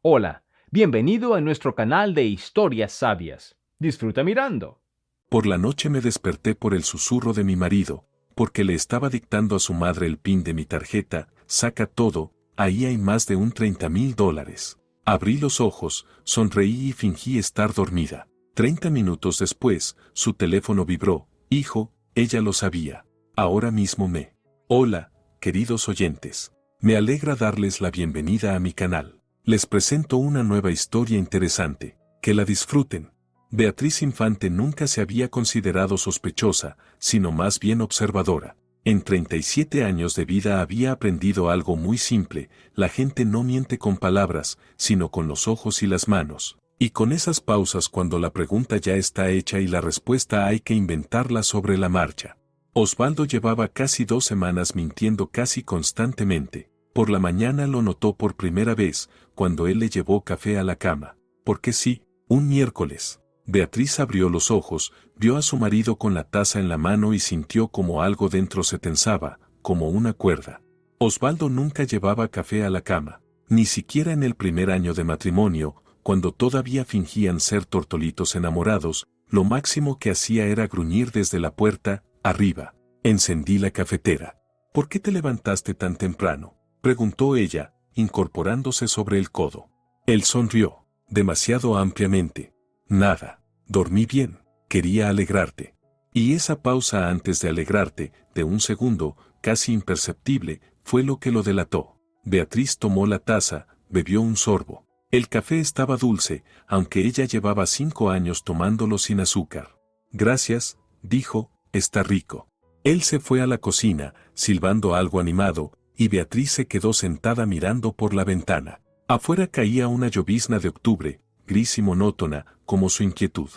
Hola, bienvenido a nuestro canal de historias sabias. Disfruta mirando. Por la noche me desperté por el susurro de mi marido, porque le estaba dictando a su madre el PIN de mi tarjeta. Saca todo, ahí hay más de un $30,000. Abrí los ojos, sonreí y fingí estar dormida. 30 minutos después, su teléfono vibró. Hijo, ella lo sabía. Ahora mismo me. Hola, queridos oyentes. Me alegra darles la bienvenida a mi canal. Les presento una nueva historia interesante. Que la disfruten. Beatriz Infante nunca se había considerado sospechosa, sino más bien observadora. En 37 años de vida había aprendido algo muy simple: la gente no miente con palabras, sino con los ojos y las manos. Y con esas pausas cuando la pregunta ya está hecha y la respuesta hay que inventarla sobre la marcha. Osvaldo llevaba casi 2 semanas mintiendo casi constantemente. Por la mañana lo notó por primera vez, cuando él le llevó café a la cama. Porque sí, un miércoles. Beatriz abrió los ojos, vio a su marido con la taza en la mano y sintió como algo dentro se tensaba, como una cuerda. Osvaldo nunca llevaba café a la cama, ni siquiera en el primer año de matrimonio, cuando todavía fingían ser tortolitos enamorados. Lo máximo que hacía era gruñir desde la puerta. Arriba. Encendí la cafetera. ¿Por qué te levantaste tan temprano?, preguntó ella, incorporándose sobre el codo. Él sonrió, demasiado ampliamente. Nada, dormí bien, quería alegrarte. Y esa pausa antes de alegrarte, de un segundo, casi imperceptible, fue lo que lo delató. Beatriz tomó la taza, bebió un sorbo. El café estaba dulce, aunque ella llevaba 5 años tomándolo sin azúcar. Gracias, dijo, está rico. Él se fue a la cocina, silbando algo animado, y Beatriz se quedó sentada mirando por la ventana. Afuera caía una llovizna de octubre, gris y monótona, como su inquietud.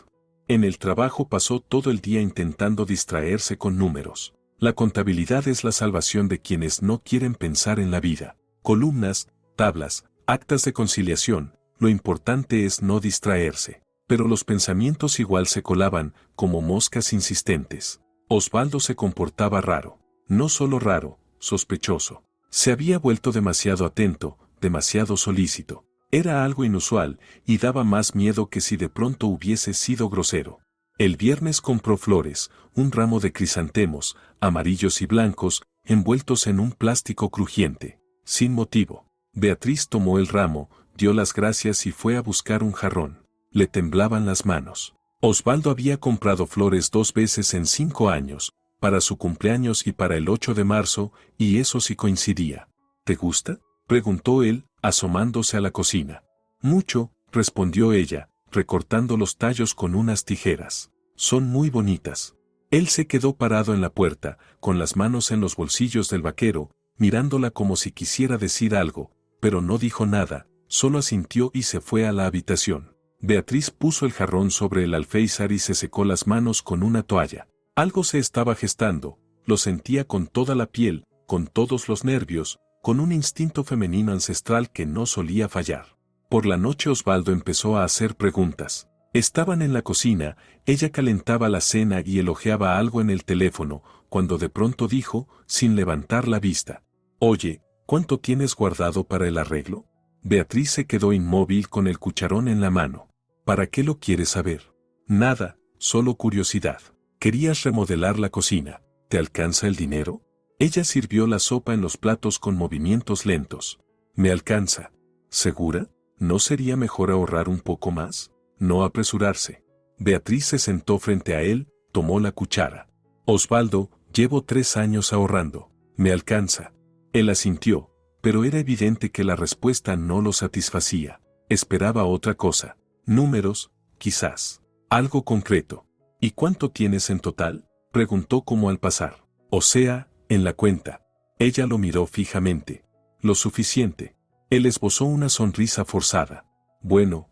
En el trabajo pasó todo el día intentando distraerse con números. La contabilidad es la salvación de quienes no quieren pensar en la vida. Columnas, tablas, actas de conciliación, lo importante es no distraerse. Pero los pensamientos igual se colaban, como moscas insistentes. Osvaldo se comportaba raro. No solo raro, sospechoso. Se había vuelto demasiado atento, demasiado solícito. Era algo inusual, y daba más miedo que si de pronto hubiese sido grosero. El viernes compró flores, un ramo de crisantemos, amarillos y blancos, envueltos en un plástico crujiente. Sin motivo. Beatriz tomó el ramo, dio las gracias y fue a buscar un jarrón. Le temblaban las manos. Osvaldo había comprado flores 2 veces en 5 años, para su cumpleaños y para el 8 de marzo, y eso sí coincidía. ¿Te gusta?, preguntó él, asomándose a la cocina. Mucho, respondió ella, recortando los tallos con unas tijeras. Son muy bonitas. Él se quedó parado en la puerta, con las manos en los bolsillos del vaquero, mirándola como si quisiera decir algo, pero no dijo nada, solo asintió y se fue a la habitación. Beatriz puso el jarrón sobre el alféizar y se secó las manos con una toalla. Algo se estaba gestando, lo sentía con toda la piel, con todos los nervios, con un instinto femenino ancestral que no solía fallar. Por la noche Osvaldo empezó a hacer preguntas. Estaban en la cocina, ella calentaba la cena y elogiaba algo en el teléfono, cuando de pronto dijo, sin levantar la vista: Oye, ¿cuánto tienes guardado para el arreglo? Beatriz se quedó inmóvil con el cucharón en la mano. ¿Para qué lo quieres saber? Nada, solo curiosidad. Querías remodelar la cocina. ¿Te alcanza el dinero? Ella sirvió la sopa en los platos con movimientos lentos. ¿Me alcanza? ¿Segura? ¿No sería mejor ahorrar un poco más? No apresurarse. Beatriz se sentó frente a él, tomó la cuchara. Osvaldo, llevo 3 años ahorrando. ¿Me alcanza? Él asintió, pero era evidente que la respuesta no lo satisfacía. Esperaba otra cosa. Números, quizás. Algo concreto. ¿Y cuánto tienes en total?, preguntó como al pasar. O sea, en la cuenta. Ella lo miró fijamente. Lo suficiente. Él esbozó una sonrisa forzada. Bueno,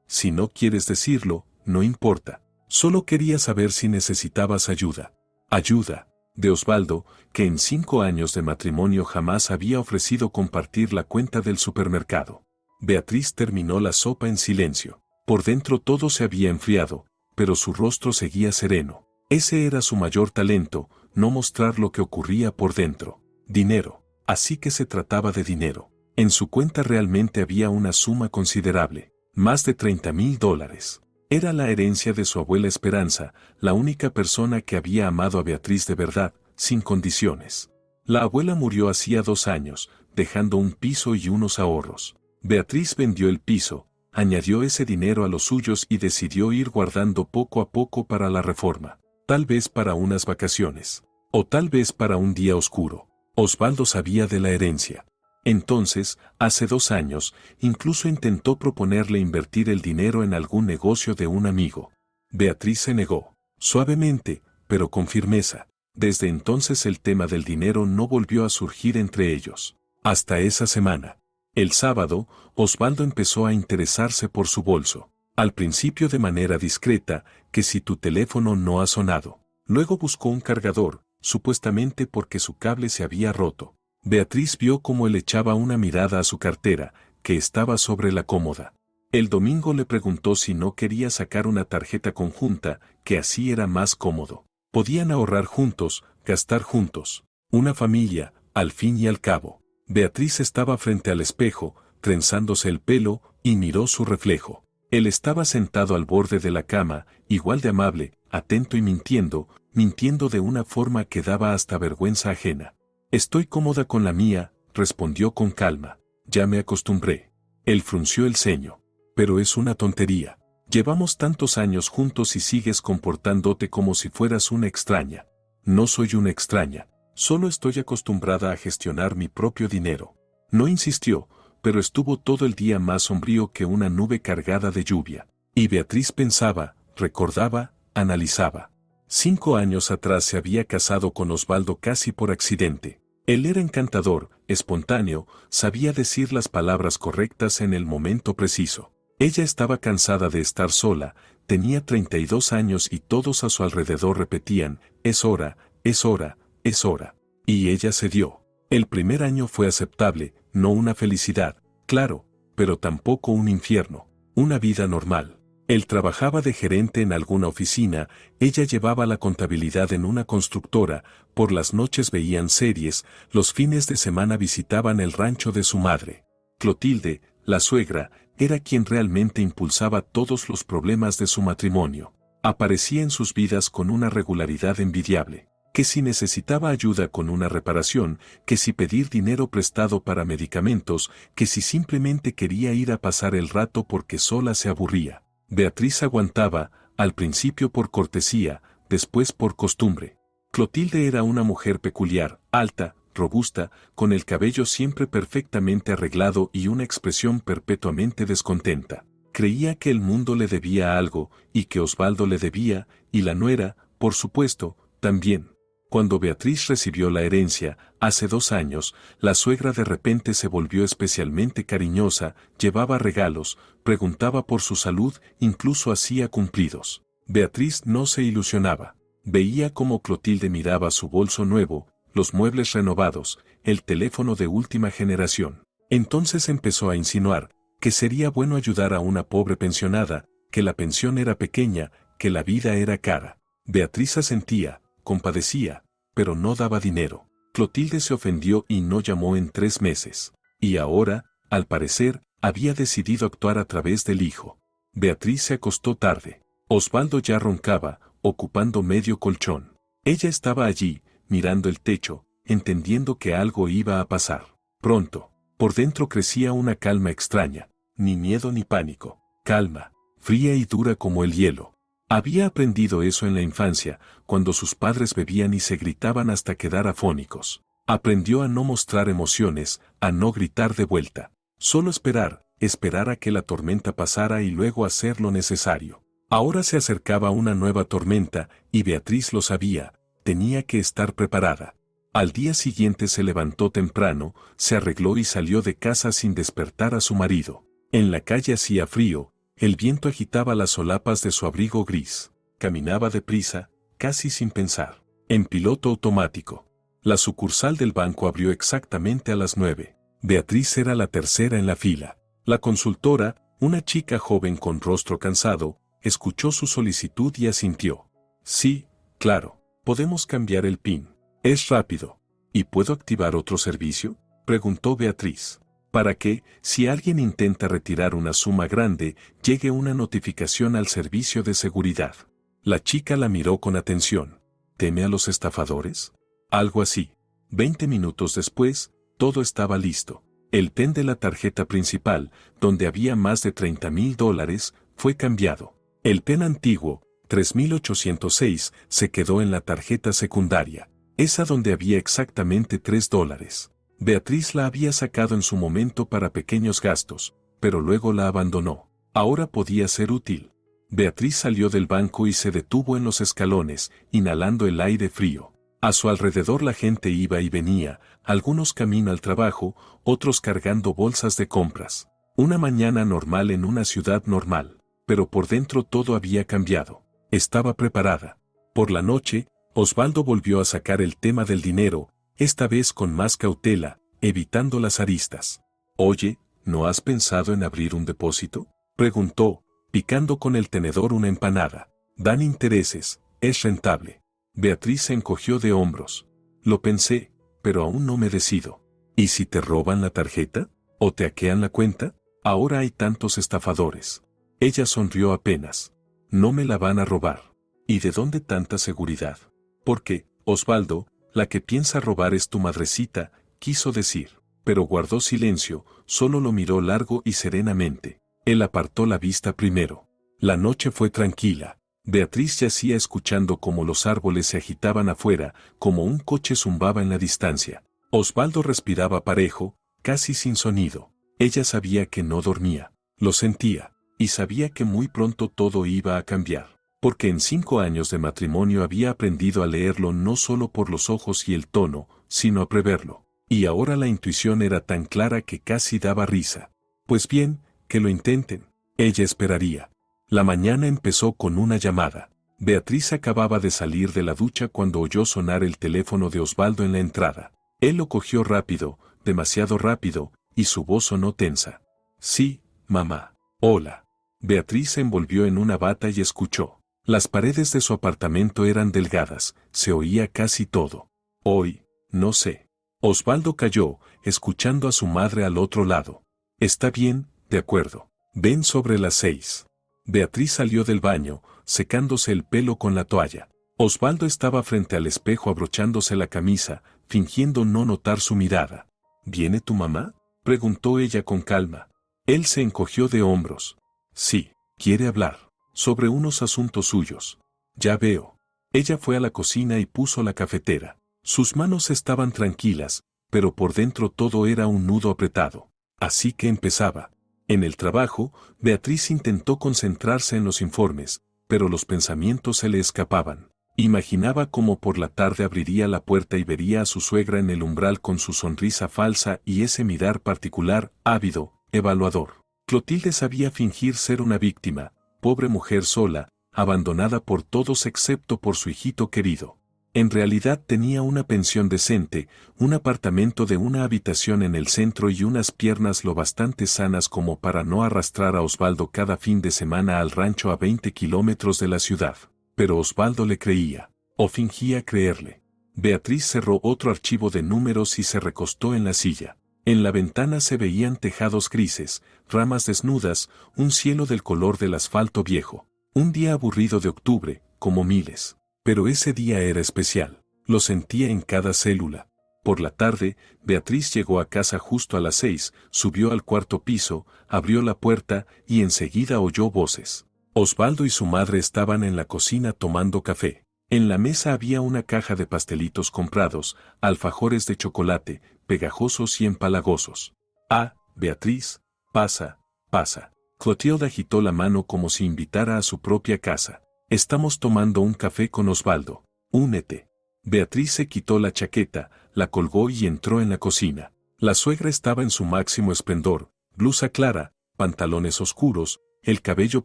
si no quieres decirlo, no importa. Solo quería saber si necesitabas ayuda. Ayuda, de Osvaldo, que en 5 años de matrimonio jamás había ofrecido compartir la cuenta del supermercado. Beatriz terminó la sopa en silencio. Por dentro todo se había enfriado, pero su rostro seguía sereno. Ese era su mayor talento, no mostrar lo que ocurría por dentro. Dinero. Así que se trataba de dinero. En su cuenta realmente había una suma considerable, más de $30,000. Era la herencia de su abuela Esperanza, la única persona que había amado a Beatriz de verdad, sin condiciones. La abuela murió hacía 2 años, dejando un piso y unos ahorros. Beatriz vendió el piso, añadió ese dinero a los suyos y decidió ir guardando poco a poco para la reforma. Tal vez para unas vacaciones. O tal vez para un día oscuro. Osvaldo sabía de la herencia. Entonces, hace 2 años, incluso intentó proponerle invertir el dinero en algún negocio de un amigo. Beatriz se negó, suavemente, pero con firmeza. Desde entonces el tema del dinero no volvió a surgir entre ellos. Hasta esa semana. El sábado, Osvaldo empezó a interesarse por su bolso. Al principio de manera discreta, que si tu teléfono no ha sonado. Luego buscó un cargador, supuestamente porque su cable se había roto. Beatriz vio cómo él echaba una mirada a su cartera, que estaba sobre la cómoda. El domingo le preguntó si no quería sacar una tarjeta conjunta, que así era más cómodo. Podían ahorrar juntos, gastar juntos. Una familia, al fin y al cabo. Beatriz estaba frente al espejo, trenzándose el pelo, y miró su reflejo. Él estaba sentado al borde de la cama, igual de amable, atento y mintiendo de una forma que daba hasta vergüenza ajena. Estoy cómoda con la mía, respondió con calma. Ya me acostumbré. Él frunció el ceño. Pero es una tontería. Llevamos tantos años juntos y sigues comportándote como si fueras una extraña. No soy una extraña. Solo estoy acostumbrada a gestionar mi propio dinero. No insistió, pero estuvo todo el día más sombrío que una nube cargada de lluvia. Y Beatriz pensaba, recordaba, analizaba. 5 años atrás se había casado con Osvaldo casi por accidente. Él era encantador, espontáneo, sabía decir las palabras correctas en el momento preciso. Ella estaba cansada de estar sola, tenía 32 años y todos a su alrededor repetían, es hora, es hora, es hora. Y ella cedió. El primer año fue aceptable, no una felicidad, claro, pero tampoco un infierno, una vida normal. Él trabajaba de gerente en alguna oficina, ella llevaba la contabilidad en una constructora, por las noches veían series, los fines de semana visitaban el rancho de su madre. Clotilde, la suegra, era quien realmente impulsaba todos los problemas de su matrimonio. Aparecía en sus vidas con una regularidad envidiable. Que si necesitaba ayuda con una reparación, que si pedir dinero prestado para medicamentos, que si simplemente quería ir a pasar el rato porque sola se aburría. Beatriz aguantaba, al principio por cortesía, después por costumbre. Clotilde era una mujer peculiar, alta, robusta, con el cabello siempre perfectamente arreglado y una expresión perpetuamente descontenta. Creía que el mundo le debía algo, y que Osvaldo le debía, y la nuera, por supuesto, también. Cuando Beatriz recibió la herencia, hace 2 años, la suegra de repente se volvió especialmente cariñosa, llevaba regalos, preguntaba por su salud, incluso hacía cumplidos. Beatriz no se ilusionaba. Veía cómo Clotilde miraba su bolso nuevo, los muebles renovados, el teléfono de última generación. Entonces empezó a insinuar que sería bueno ayudar a una pobre pensionada, que la pensión era pequeña, que la vida era cara. Beatriz asentía, compadecía, pero no daba dinero. Clotilde se ofendió y no llamó en 3 meses. Y ahora, al parecer, había decidido actuar a través del hijo. Beatriz se acostó tarde. Osvaldo ya roncaba, ocupando medio colchón. Ella estaba allí, mirando el techo, entendiendo que algo iba a pasar. Pronto, por dentro crecía una calma extraña, ni miedo ni pánico. Calma, fría y dura como el hielo. Había aprendido eso en la infancia, cuando sus padres bebían y se gritaban hasta quedar afónicos. Aprendió a no mostrar emociones, a no gritar de vuelta. Solo esperar a que la tormenta pasara y luego hacer lo necesario. Ahora se acercaba una nueva tormenta, y Beatriz lo sabía, tenía que estar preparada. Al día siguiente se levantó temprano, se arregló y salió de casa sin despertar a su marido. En la calle hacía frío. El viento agitaba las solapas de su abrigo gris. Caminaba deprisa, casi sin pensar. En piloto automático. La sucursal del banco abrió exactamente a las 9. Beatriz era la tercera en la fila. La consultora, una chica joven con rostro cansado, escuchó su solicitud y asintió. Sí, claro, podemos cambiar el PIN. Es rápido. ¿Y puedo activar otro servicio?, preguntó Beatriz. para que, si alguien intenta retirar una suma grande, llegue una notificación al servicio de seguridad. La chica la miró con atención. ¿Teme a los estafadores? Algo así. 20 minutos después, todo estaba listo. El PIN de la tarjeta principal, donde había más de $30,000, fue cambiado. El PIN antiguo, 3806, se quedó en la tarjeta secundaria, esa donde había exactamente $3. Beatriz la había sacado en su momento para pequeños gastos, pero luego la abandonó. Ahora podía ser útil. Beatriz salió del banco y se detuvo en los escalones, inhalando el aire frío. A su alrededor la gente iba y venía, algunos camino al trabajo, otros cargando bolsas de compras. Una mañana normal en una ciudad normal, pero por dentro todo había cambiado. Estaba preparada. Por la noche, Osvaldo volvió a sacar el tema del dinero, esta vez con más cautela, evitando las aristas. «Oye, ¿no has pensado en abrir un depósito?», preguntó, picando con el tenedor una empanada. «Dan intereses, es rentable». Beatriz se encogió de hombros. «Lo pensé, pero aún no me decido». «¿Y si te roban la tarjeta? ¿O te hackean la cuenta? Ahora hay tantos estafadores». Ella sonrió apenas. «No me la van a robar». «¿Y de dónde tanta seguridad?». «Porque, Osvaldo, la que piensa robar es tu madrecita», quiso decir, pero guardó silencio, solo lo miró largo y serenamente. Él apartó la vista primero. La noche fue tranquila. Beatriz yacía escuchando cómo los árboles se agitaban afuera, como un coche zumbaba en la distancia. Osvaldo respiraba parejo, casi sin sonido. Ella sabía que no dormía, lo sentía, y sabía que muy pronto todo iba a cambiar, porque en 5 años de matrimonio había aprendido a leerlo no solo por los ojos y el tono, sino a preverlo. Y ahora la intuición era tan clara que casi daba risa. Pues bien, que lo intenten. Ella esperaría. La mañana empezó con una llamada. Beatriz acababa de salir de la ducha cuando oyó sonar el teléfono de Osvaldo en la entrada. Él lo cogió rápido, demasiado rápido, y su voz sonó tensa. «Sí, mamá. Hola». Beatriz se envolvió en una bata y escuchó. Las paredes de su apartamento eran delgadas, se oía casi todo. «Hoy, no sé». Osvaldo calló, escuchando a su madre al otro lado. «Está bien, de acuerdo. Ven sobre las 6». Beatriz salió del baño, secándose el pelo con la toalla. Osvaldo estaba frente al espejo abrochándose la camisa, fingiendo no notar su mirada. «¿Viene tu mamá?», preguntó ella con calma. Él se encogió de hombros. «Sí, quiere hablar. Sobre unos asuntos suyos». «Ya veo». Ella fue a la cocina y puso la cafetera. Sus manos estaban tranquilas, pero por dentro todo era un nudo apretado. Así que empezaba. En el trabajo, Beatriz intentó concentrarse en los informes, pero los pensamientos se le escapaban. Imaginaba cómo por la tarde abriría la puerta y vería a su suegra en el umbral con su sonrisa falsa y ese mirar particular, ávido, evaluador. Clotilde sabía fingir ser una víctima, pobre mujer sola, abandonada por todos excepto por su hijito querido. En realidad tenía una pensión decente, un apartamento de una habitación en el centro y unas piernas lo bastante sanas como para no arrastrar a Osvaldo cada fin de semana al rancho a 20 kilómetros de la ciudad. Pero Osvaldo le creía, o fingía creerle. Beatriz cerró otro archivo de números y se recostó en la silla. En la ventana se veían tejados grises, ramas desnudas, un cielo del color del asfalto viejo. Un día aburrido de octubre, como miles. Pero ese día era especial, lo sentía en cada célula. Por la tarde, Beatriz llegó a casa justo a las 6, subió al 4.º piso, abrió la puerta y enseguida oyó voces. Osvaldo y su madre estaban en la cocina tomando café. En la mesa había una caja de pastelitos comprados, alfajores de chocolate, pegajosos y empalagosos. «Ah, Beatriz, pasa, pasa». Clotilde agitó la mano como si invitara a su propia casa. «Estamos tomando un café con Osvaldo. Únete». Beatriz se quitó la chaqueta, la colgó y entró en la cocina. La suegra estaba en su máximo esplendor, blusa clara, pantalones oscuros, el cabello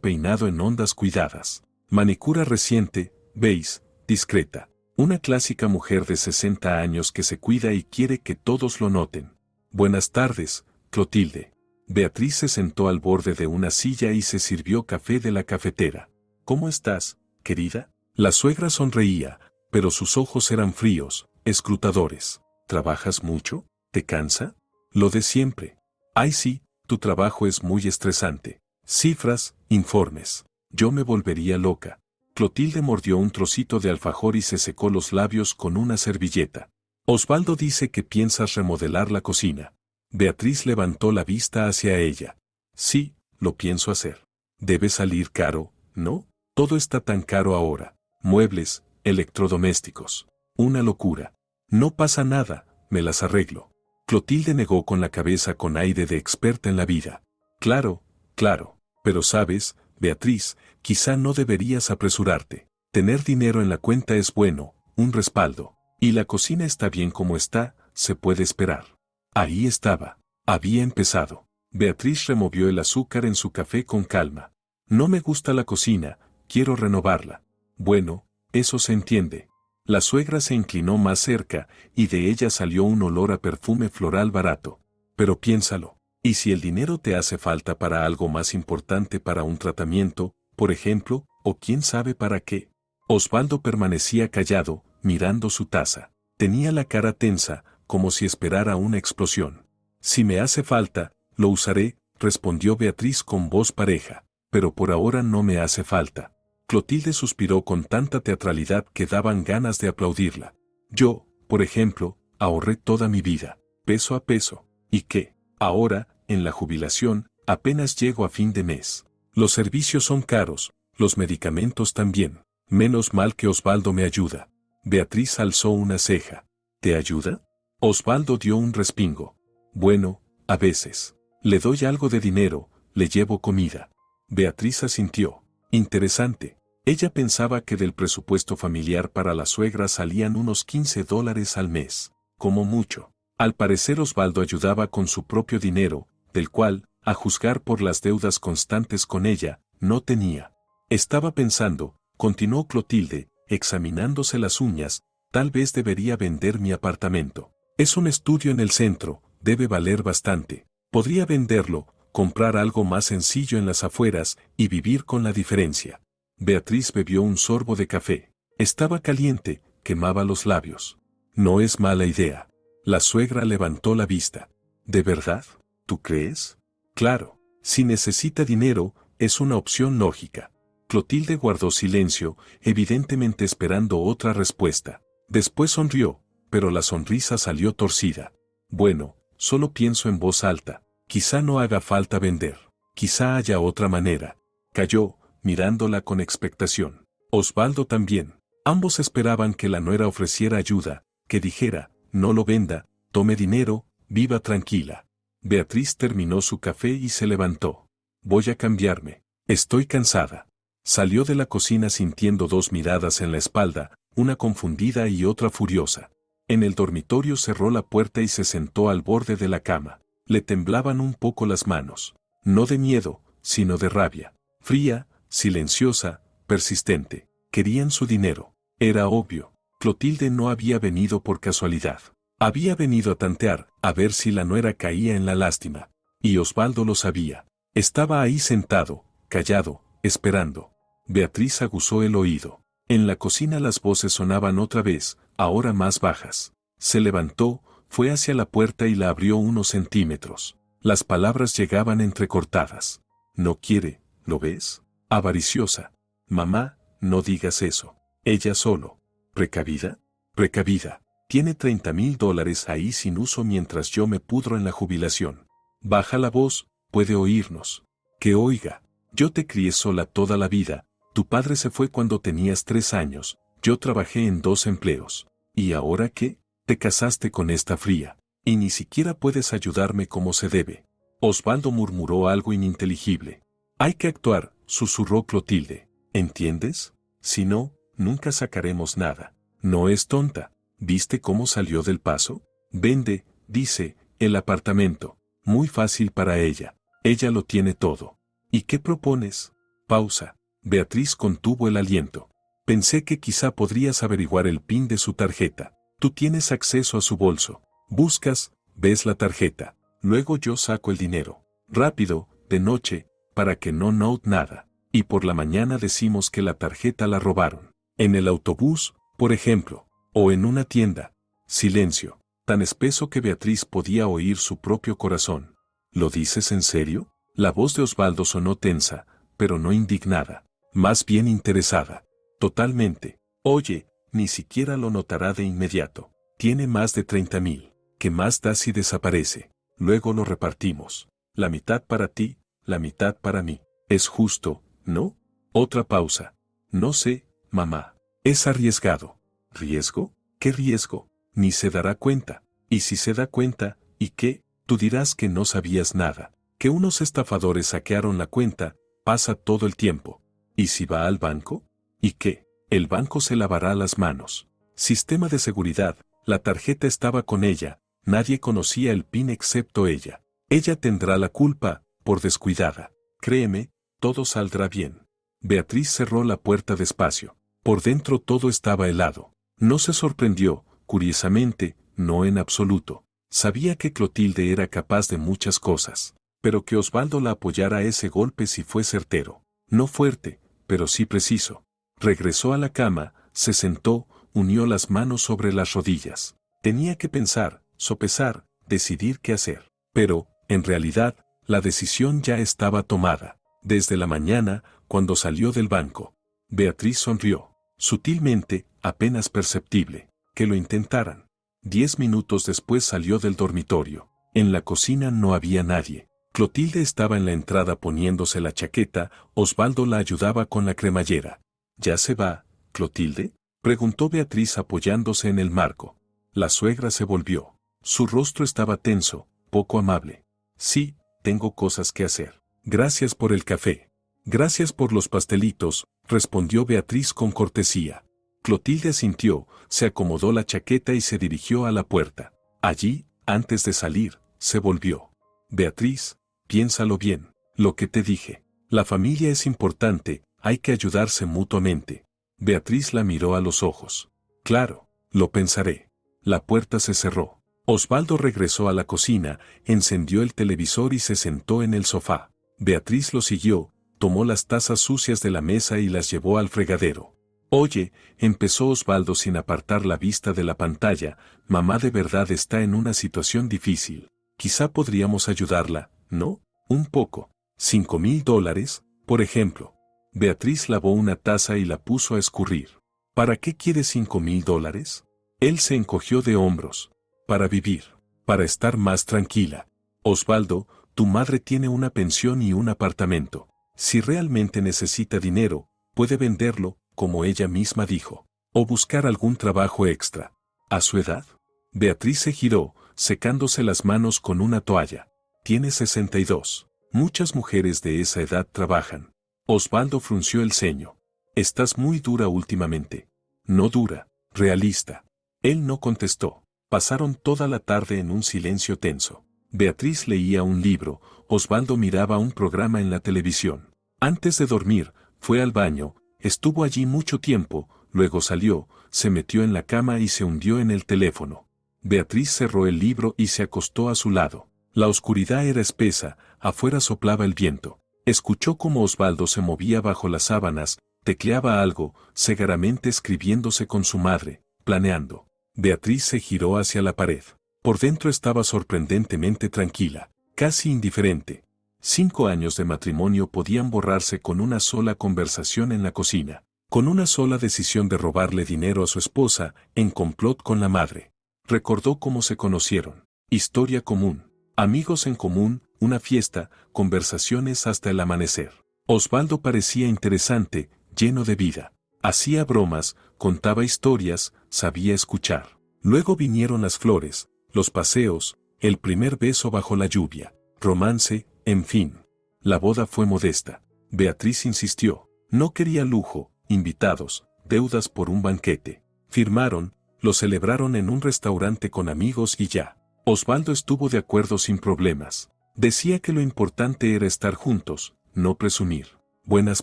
peinado en ondas cuidadas. Manicura reciente, beige, discreta. Una clásica mujer de 60 años que se cuida y quiere que todos lo noten. «Buenas tardes, Clotilde». Beatriz se sentó al borde de una silla y se sirvió café de la cafetera. «¿Cómo estás, querida?». La suegra sonreía, pero sus ojos eran fríos, escrutadores. «¿Trabajas mucho? ¿Te cansa?». «Lo de siempre». Ay sí, tu trabajo es muy estresante. Cifras, informes. Yo me volvería loca. Clotilde mordió un trocito de alfajor y se secó los labios con una servilleta. Osvaldo dice que piensas remodelar la cocina. Beatriz levantó la vista hacia ella. Sí, lo pienso hacer. Debe salir caro, ¿no? Todo está tan caro ahora. Muebles, electrodomésticos. Una locura. No pasa nada, me las arreglo. Clotilde negó con la cabeza con aire de experta en la vida. Claro, claro. Pero sabes, Beatriz, quizá no deberías apresurarte. Tener dinero en la cuenta es bueno, un respaldo. Y la cocina está bien como está, se puede esperar. Ahí estaba. Había empezado. Beatriz removió el azúcar en su café con calma. No me gusta la cocina, quiero renovarla. Bueno, eso se entiende. La suegra se inclinó más cerca, y de ella salió un olor a perfume floral barato. Pero piénsalo. ¿Y si el dinero te hace falta para algo más importante, para un tratamiento, por ejemplo, o quién sabe para qué? Osvaldo permanecía callado, mirando su taza. Tenía la cara tensa, como si esperara una explosión. Si me hace falta, lo usaré, respondió Beatriz con voz pareja. Pero por ahora no me hace falta. Clotilde suspiró con tanta teatralidad que daban ganas de aplaudirla. Yo, por ejemplo, ahorré toda mi vida, peso a peso. ¿Y qué? Ahora, en la jubilación, apenas llego a fin de mes. Los servicios son caros, los medicamentos también. Menos mal que Osvaldo me ayuda. Beatriz alzó una ceja. ¿Te ayuda? Osvaldo dio un respingo. Bueno, a veces. Le doy algo de dinero, le llevo comida. Beatriz asintió. Interesante. Ella pensaba que del presupuesto familiar para la suegra salían unos $15 al mes, como mucho. Al parecer Osvaldo ayudaba con su propio dinero, del cual, a juzgar por las deudas constantes con ella, no tenía. Estaba pensando, continuó Clotilde, examinándose las uñas, tal vez debería vender mi apartamento. Es un estudio en el centro, debe valer bastante. Podría venderlo, comprar algo más sencillo en las afueras y vivir con la diferencia. Beatriz bebió un sorbo de café. Estaba caliente, quemaba los labios. No es mala idea. La suegra levantó la vista. ¿De verdad? ¿Tú crees? Claro, si necesita dinero, es una opción lógica. Clotilde guardó silencio, evidentemente esperando otra respuesta. Después sonrió, pero la sonrisa salió torcida. Bueno, solo pienso en voz alta. Quizá no haga falta vender. Quizá haya otra manera. Calló, mirándola con expectación. Osvaldo también. Ambos esperaban que la nuera ofreciera ayuda, que dijera, no lo venda, tome dinero, viva tranquila. Beatriz terminó su café y se levantó. Voy a cambiarme. Estoy cansada. Salió de la cocina sintiendo dos miradas en la espalda, una confundida y otra furiosa. En el dormitorio cerró la puerta y se sentó al borde de la cama. Le temblaban un poco las manos. No de miedo, sino de rabia. Fría, silenciosa, persistente. Querían su dinero. Era obvio. Clotilde no había venido por casualidad. Había venido a tantear, a ver si la nuera caía en la lástima. Y Osvaldo lo sabía. Estaba ahí sentado, callado, esperando. Beatriz aguzó el oído. En la cocina las voces sonaban otra vez, ahora más bajas. Se levantó, fue hacia la puerta y la abrió unos centímetros. Las palabras llegaban entrecortadas. No quiere, ¿lo ves? Avariciosa. Mamá, no digas eso. Ella solo. ¿Precavida? Precavida. Tiene $30,000 ahí sin uso mientras yo me pudro en la jubilación. Baja la voz, puede oírnos. Que oiga. Yo te crié sola toda la vida. Tu padre se fue cuando tenías 3 años. Yo trabajé en 2 empleos. ¿Y ahora qué? Te casaste con esta fría. Y ni siquiera puedes ayudarme como se debe. Osvaldo murmuró algo ininteligible. Hay que actuar, susurró Clotilde. ¿Entiendes? Si no, nunca sacaremos nada. No es tonta. ¿Viste cómo salió del paso? Vende, dice, el apartamento. Muy fácil para ella. Ella lo tiene todo. ¿Y qué propones? Pausa. Beatriz contuvo el aliento. Pensé que quizá podrías averiguar el PIN de su tarjeta. Tú tienes acceso a su bolso. Buscas, ves la tarjeta. Luego yo saco el dinero. Rápido, de noche, para que no note nada. Y por la mañana decimos que la tarjeta la robaron. En el autobús, por ejemplo. O en una tienda. Silencio. Tan espeso que Beatriz podía oír su propio corazón. ¿Lo dices en serio? La voz de Osvaldo sonó tensa, pero no indignada, más bien interesada. Totalmente. Oye, ni siquiera lo notará de inmediato. Tiene más de 30,000. ¿Qué más da si desaparece? Luego lo repartimos. La mitad para ti, la mitad para mí. Es justo, ¿no? Otra pausa. No sé, mamá. Es arriesgado. ¿Riesgo? ¿Qué riesgo? Ni se dará cuenta. Y si se da cuenta, ¿y qué? Tú dirás que no sabías nada. Que unos estafadores saquearon la cuenta, pasa todo el tiempo. ¿Y si va al banco? ¿Y qué? El banco se lavará las manos. Sistema de seguridad, la tarjeta estaba con ella, nadie conocía el PIN excepto ella. Ella tendrá la culpa, por descuidada. Créeme, todo saldrá bien. Beatriz cerró la puerta despacio. Por dentro todo estaba helado. No se sorprendió, curiosamente, no en absoluto. Sabía que Clotilde era capaz de muchas cosas, pero que Osvaldo la apoyara a ese golpe sí fue certero. No fuerte, pero sí preciso. Regresó a la cama, se sentó, unió las manos sobre las rodillas. Tenía que pensar, sopesar, decidir qué hacer. Pero, en realidad, la decisión ya estaba tomada. Desde la mañana, cuando salió del banco. Beatriz sonrió. Sutilmente, apenas perceptible. Que lo intentaran. 10 minutos después salió del dormitorio. En la cocina no había nadie. Clotilde estaba en la entrada poniéndose la chaqueta, Osvaldo la ayudaba con la cremallera. ¿Ya se va, Clotilde? Preguntó Beatriz apoyándose en el marco. La suegra se volvió. Su rostro estaba tenso, poco amable. Sí, tengo cosas que hacer. Gracias por el café. Gracias por los pastelitos, respondió Beatriz con cortesía. Clotilde asintió, se acomodó la chaqueta y se dirigió a la puerta. Allí, antes de salir, se volvió. Beatriz, piénsalo bien, lo que te dije. La familia es importante, hay que ayudarse mutuamente. Beatriz la miró a los ojos. Claro, lo pensaré. La puerta se cerró. Osvaldo regresó a la cocina, encendió el televisor y se sentó en el sofá. Beatriz lo siguió, tomó las tazas sucias de la mesa y las llevó al fregadero. Oye, empezó Osvaldo sin apartar la vista de la pantalla, mamá de verdad está en una situación difícil. Quizá podríamos ayudarla, ¿no? Un poco. $5,000, por ejemplo. Beatriz lavó una taza y la puso a escurrir. ¿Para qué quieres $5,000? Él se encogió de hombros. Para vivir. Para estar más tranquila. Osvaldo, tu madre tiene una pensión y un apartamento. Si realmente necesita dinero, puede venderlo, como ella misma dijo, o buscar algún trabajo extra. ¿A su edad? Beatriz se giró, secándose las manos con una toalla. Tiene 62. Muchas mujeres de esa edad trabajan. Osvaldo frunció el ceño. Estás muy dura últimamente. No dura, realista. Él no contestó. Pasaron toda la tarde en un silencio tenso. Beatriz leía un libro, Osvaldo miraba un programa en la televisión. Antes de dormir, fue al baño, estuvo allí mucho tiempo, luego salió, se metió en la cama y se hundió en el teléfono. Beatriz cerró el libro y se acostó a su lado. La oscuridad era espesa, afuera soplaba el viento. Escuchó cómo Osvaldo se movía bajo las sábanas, tecleaba algo, cegaramente escribiéndose con su madre, planeando. Beatriz se giró hacia la pared. Por dentro estaba sorprendentemente tranquila, casi indiferente. 5 años de matrimonio podían borrarse con una sola conversación en la cocina, con una sola decisión de robarle dinero a su esposa, en complot con la madre. Recordó cómo se conocieron. Historia común, amigos en común, una fiesta, conversaciones hasta el amanecer. Osvaldo parecía interesante, lleno de vida. Hacía bromas, contaba historias, sabía escuchar. Luego vinieron las flores, los paseos, el primer beso bajo la lluvia, romance, en fin. La boda fue modesta. Beatriz insistió. No quería lujo, invitados, deudas por un banquete. Firmaron, lo celebraron en un restaurante con amigos y ya. Osvaldo estuvo de acuerdo sin problemas. Decía que lo importante era estar juntos, no presumir. Buenas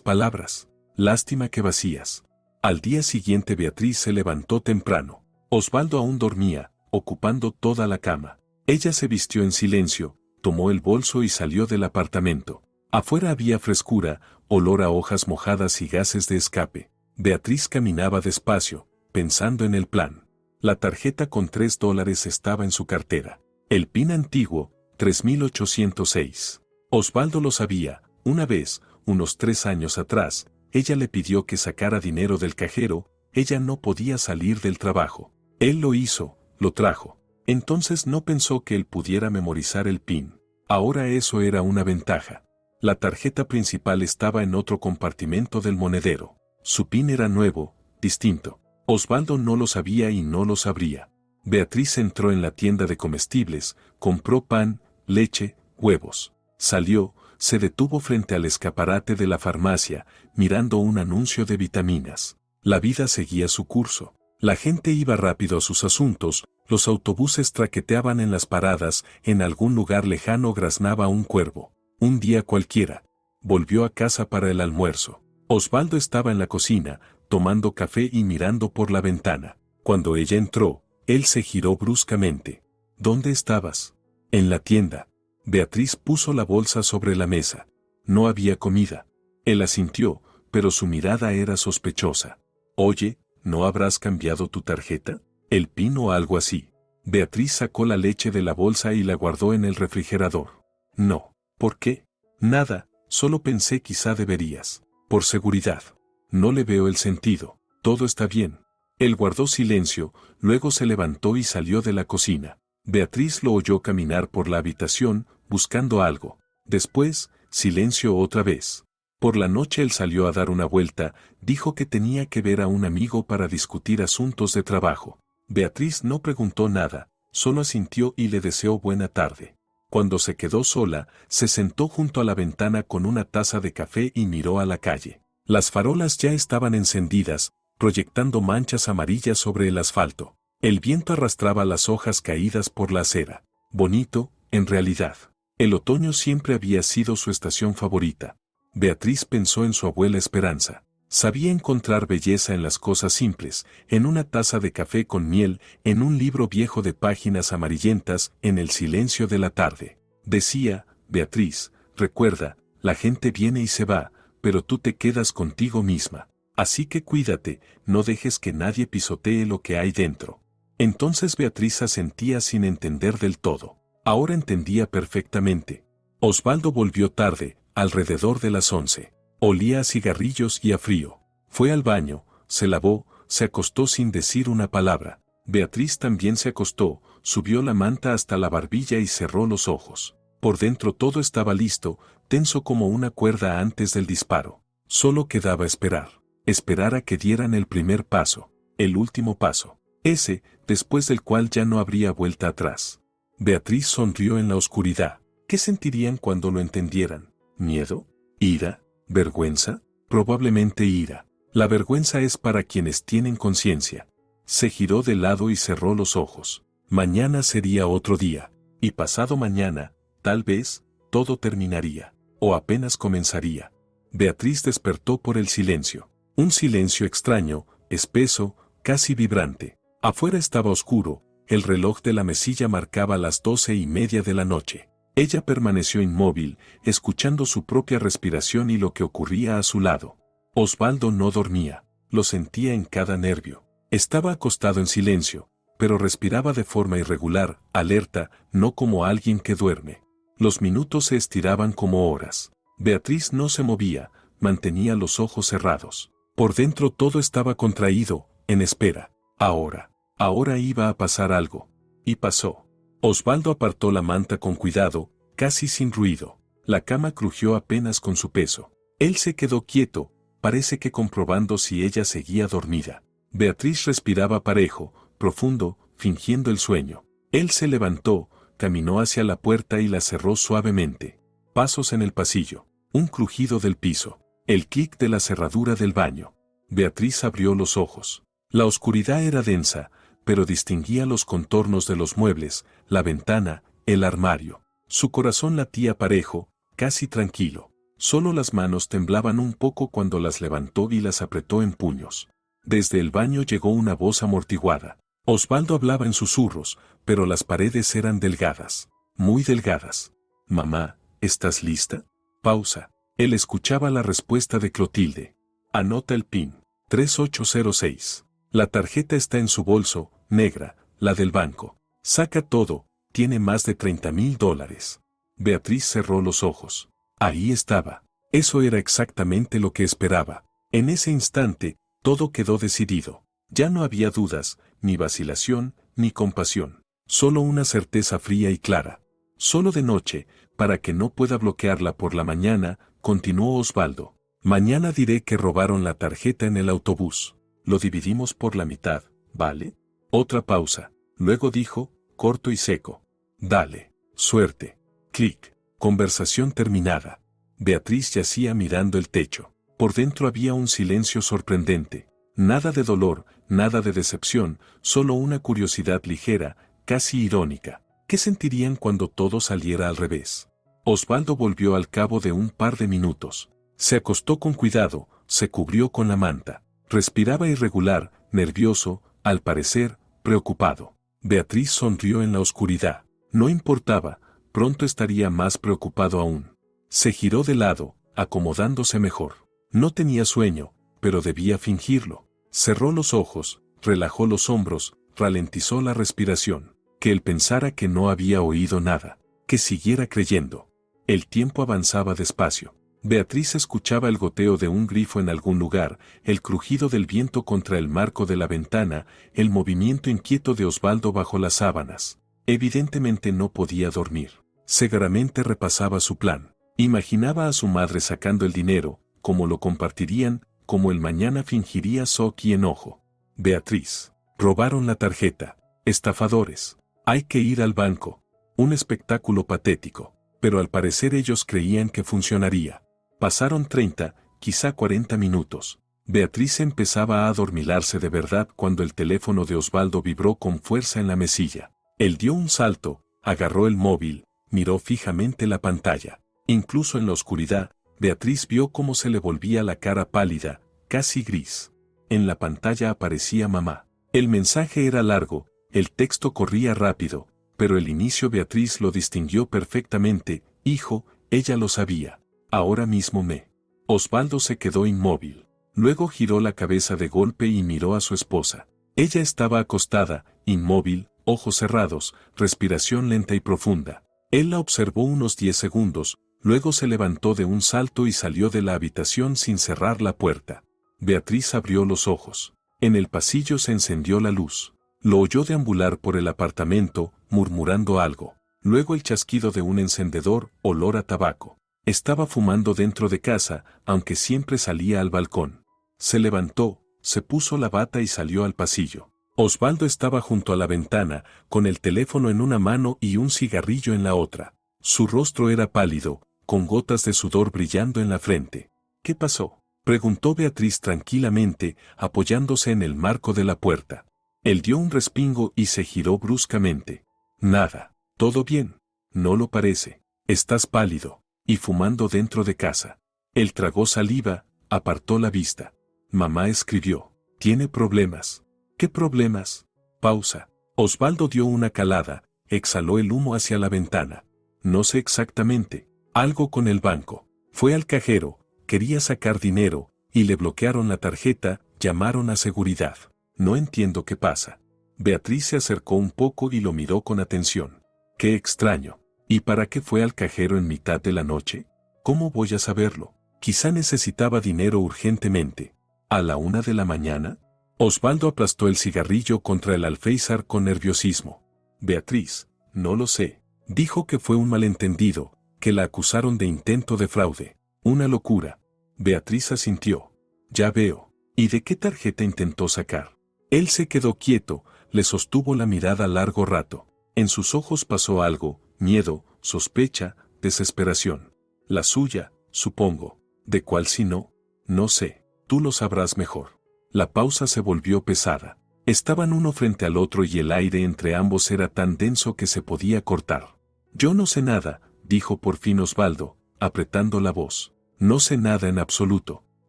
palabras. Lástima que vacías. Al día siguiente Beatriz se levantó temprano. Osvaldo aún dormía, ocupando toda la cama. Ella se vistió en silencio, tomó el bolso y salió del apartamento. Afuera había frescura, olor a hojas mojadas y gases de escape. Beatriz caminaba despacio, pensando en el plan. La tarjeta con $3 estaba en su cartera. El PIN antiguo, 3806. Osvaldo lo sabía. Una vez, unos 3 años atrás, ella le pidió que sacara dinero del cajero. Ella no podía salir del trabajo. Él lo hizo, lo trajo. Entonces no pensó que él pudiera memorizar el PIN. Ahora eso era una ventaja. La tarjeta principal estaba en otro compartimento del monedero. Su PIN era nuevo, distinto. Osvaldo no lo sabía y no lo sabría. Beatriz entró en la tienda de comestibles, compró pan, leche, huevos. Salió, se detuvo frente al escaparate de la farmacia, mirando un anuncio de vitaminas. La vida seguía su curso. La gente iba rápido a sus asuntos, los autobuses traqueteaban en las paradas, en algún lugar lejano graznaba un cuervo. Un día cualquiera. Volvió a casa para el almuerzo. Osvaldo estaba en la cocina, tomando café y mirando por la ventana. Cuando ella entró, él se giró bruscamente. ¿Dónde estabas? En la tienda. Beatriz puso la bolsa sobre la mesa. No había comida. Él asintió, pero su mirada era sospechosa. Oye, ¿no habrás cambiado tu tarjeta? ¿El PIN o algo así? Beatriz sacó la leche de la bolsa y la guardó en el refrigerador. No. ¿Por qué? Nada, solo pensé quizá deberías. Por seguridad. No le veo el sentido. Todo está bien. Él guardó silencio, luego se levantó y salió de la cocina. Beatriz lo oyó caminar por la habitación, buscando algo. Después, silencio otra vez. Por la noche él salió a dar una vuelta, dijo que tenía que ver a un amigo para discutir asuntos de trabajo. Beatriz no preguntó nada, solo asintió y le deseó buena tarde. Cuando se quedó sola, se sentó junto a la ventana con una taza de café y miró a la calle. Las farolas ya estaban encendidas, proyectando manchas amarillas sobre el asfalto. El viento arrastraba las hojas caídas por la acera. Bonito, en realidad. El otoño siempre había sido su estación favorita. Beatriz pensó en su abuela Esperanza. Sabía encontrar belleza en las cosas simples, en una taza de café con miel, en un libro viejo de páginas amarillentas, en el silencio de la tarde. Decía, Beatriz, recuerda, la gente viene y se va, pero tú te quedas contigo misma. Así que cuídate, no dejes que nadie pisotee lo que hay dentro. Entonces Beatriz asentía sin entender del todo. Ahora entendía perfectamente. Osvaldo volvió tarde, alrededor de las 11. Olía a cigarrillos y a frío. Fue al baño, se lavó, se acostó sin decir una palabra. Beatriz también se acostó, subió la manta hasta la barbilla y cerró los ojos. Por dentro todo estaba listo, tenso como una cuerda antes del disparo. Solo quedaba esperar. Esperar a que dieran el primer paso, el último paso. Ese, después del cual ya no habría vuelta atrás. Beatriz sonrió en la oscuridad. ¿Qué sentirían cuando lo entendieran? ¿Miedo? ¿Ira? ¿Vergüenza? Probablemente ira. La vergüenza es para quienes tienen conciencia. Se giró de lado y cerró los ojos. Mañana sería otro día. Y pasado mañana, tal vez, todo terminaría. O apenas comenzaría. Beatriz despertó por el silencio. Un silencio extraño, espeso, casi vibrante. Afuera estaba oscuro, el reloj de la mesilla marcaba las 12:30 de la noche. Ella permaneció inmóvil, escuchando su propia respiración y lo que ocurría a su lado. Osvaldo no dormía, lo sentía en cada nervio. Estaba acostado en silencio, pero respiraba de forma irregular, alerta, no como alguien que duerme. Los minutos se estiraban como horas. Beatriz no se movía, mantenía los ojos cerrados. Por dentro todo estaba contraído, en espera. Ahora iba a pasar algo. Y pasó. Osvaldo apartó la manta con cuidado, casi sin ruido. La cama crujió apenas con su peso. Él se quedó quieto, parece que comprobando si ella seguía dormida. Beatriz respiraba parejo, profundo, fingiendo el sueño. Él se levantó, caminó hacia la puerta y la cerró suavemente. Pasos en el pasillo. Un crujido del piso. El clic de la cerradura del baño. Beatriz abrió los ojos. La oscuridad era densa, pero distinguía los contornos de los muebles, la ventana, el armario. Su corazón latía parejo, casi tranquilo. Solo las manos temblaban un poco cuando las levantó y las apretó en puños. Desde el baño llegó una voz amortiguada. Osvaldo hablaba en susurros, pero las paredes eran delgadas, muy delgadas. «Mamá, ¿estás lista?» Pausa. Él escuchaba la respuesta de Clotilde. «Anota el PIN. 3806. La tarjeta está en su bolso, negra, la del banco. Saca todo, tiene más de $30,000. Beatriz cerró los ojos. Ahí estaba. Eso era exactamente lo que esperaba. En ese instante, todo quedó decidido. Ya no había dudas, ni vacilación, ni compasión. Solo una certeza fría y clara. Solo de noche, para que no pueda bloquearla por la mañana, continuó Osvaldo. Mañana diré que robaron la tarjeta en el autobús. Lo dividimos por la mitad, ¿vale? Otra pausa. Luego dijo, corto y seco. Dale. Suerte. Clic. Conversación terminada. Beatriz yacía mirando el techo. Por dentro había un silencio sorprendente. Nada de dolor, nada de decepción, solo una curiosidad ligera, casi irónica. ¿Qué sentirían cuando todo saliera al revés? Osvaldo volvió al cabo de un par de minutos. Se acostó con cuidado, se cubrió con la manta. Respiraba irregular, nervioso, al parecer, preocupado. Beatriz sonrió en la oscuridad. No importaba, pronto estaría más preocupado aún. Se giró de lado, acomodándose mejor. No tenía sueño, pero debía fingirlo. Cerró los ojos, relajó los hombros, ralentizó la respiración. Que él pensara que no había oído nada, que siguiera creyendo. El tiempo avanzaba despacio. Beatriz escuchaba el goteo de un grifo en algún lugar, el crujido del viento contra el marco de la ventana, el movimiento inquieto de Osvaldo bajo las sábanas. Evidentemente no podía dormir. Seguramente repasaba su plan. Imaginaba a su madre sacando el dinero, cómo lo compartirían, cómo el mañana fingiría shock y enojo. Beatriz. Robaron la tarjeta. Estafadores. Hay que ir al banco. Un espectáculo patético. Pero al parecer ellos creían que funcionaría. Pasaron 30, quizá 40 minutos. Beatriz empezaba a adormilarse de verdad cuando el teléfono de Osvaldo vibró con fuerza en la mesilla. Él dio un salto, agarró el móvil, miró fijamente la pantalla. Incluso en la oscuridad, Beatriz vio cómo se le volvía la cara pálida, casi gris. En la pantalla aparecía mamá. El mensaje era largo, el texto corría rápido, pero el inicio Beatriz lo distinguió perfectamente. Hijo, ella lo sabía. Ahora mismo me. Osvaldo se quedó inmóvil. Luego giró la cabeza de golpe y miró a su esposa. Ella estaba acostada, inmóvil, ojos cerrados, respiración lenta y profunda. Él la observó unos 10 segundos, luego se levantó de un salto y salió de la habitación sin cerrar la puerta. Beatriz abrió los ojos. En el pasillo se encendió la luz. Lo oyó deambular por el apartamento, murmurando algo. Luego el chasquido de un encendedor, olor a tabaco. Estaba fumando dentro de casa, aunque siempre salía al balcón. Se levantó, se puso la bata y salió al pasillo. Osvaldo estaba junto a la ventana, con el teléfono en una mano y un cigarrillo en la otra. Su rostro era pálido, con gotas de sudor brillando en la frente. ¿Qué pasó?, preguntó Beatriz tranquilamente, apoyándose en el marco de la puerta. Él dio un respingo y se giró bruscamente. Nada. ¿Todo bien? No lo parece. Estás pálido. Y fumando dentro de casa. Él tragó saliva, apartó la vista. Mamá escribió. Tiene problemas. ¿Qué problemas? Pausa. Osvaldo dio una calada, exhaló el humo hacia la ventana. No sé exactamente. Algo con el banco. Fue al cajero, quería sacar dinero, y le bloquearon la tarjeta, llamaron a seguridad. No entiendo qué pasa. Beatriz se acercó un poco y lo miró con atención. Qué extraño. ¿Y para qué fue al cajero en mitad de la noche? ¿Cómo voy a saberlo? Quizá necesitaba dinero urgentemente. ¿A la 1 de la mañana? Osvaldo aplastó el cigarrillo contra el alféizar con nerviosismo. Beatriz, no lo sé. Dijo que fue un malentendido, que la acusaron de intento de fraude. Una locura. Beatriz asintió. Ya veo. ¿Y de qué tarjeta intentó sacar? Él se quedó quieto, le sostuvo la mirada largo rato. En sus ojos pasó algo, miedo, sospecha, desesperación. La suya, supongo. ¿De cuál si no? No sé, tú lo sabrás mejor. La pausa se volvió pesada. Estaban uno frente al otro y el aire entre ambos era tan denso que se podía cortar. Yo no sé nada, dijo por fin Osvaldo, apretando la voz. No sé nada en absoluto.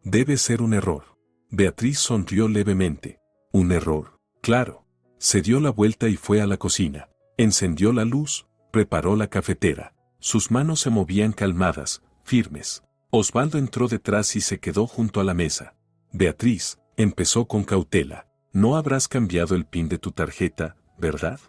Debe ser un error. Beatriz sonrió levemente. ¿Un error? Claro. Se dio la vuelta y fue a la cocina. Encendió la luz, preparó la cafetera. Sus manos se movían calmadas, firmes. Osvaldo entró detrás y se quedó junto a la mesa. Beatriz, empezó con cautela. No habrás cambiado el PIN de tu tarjeta, ¿verdad?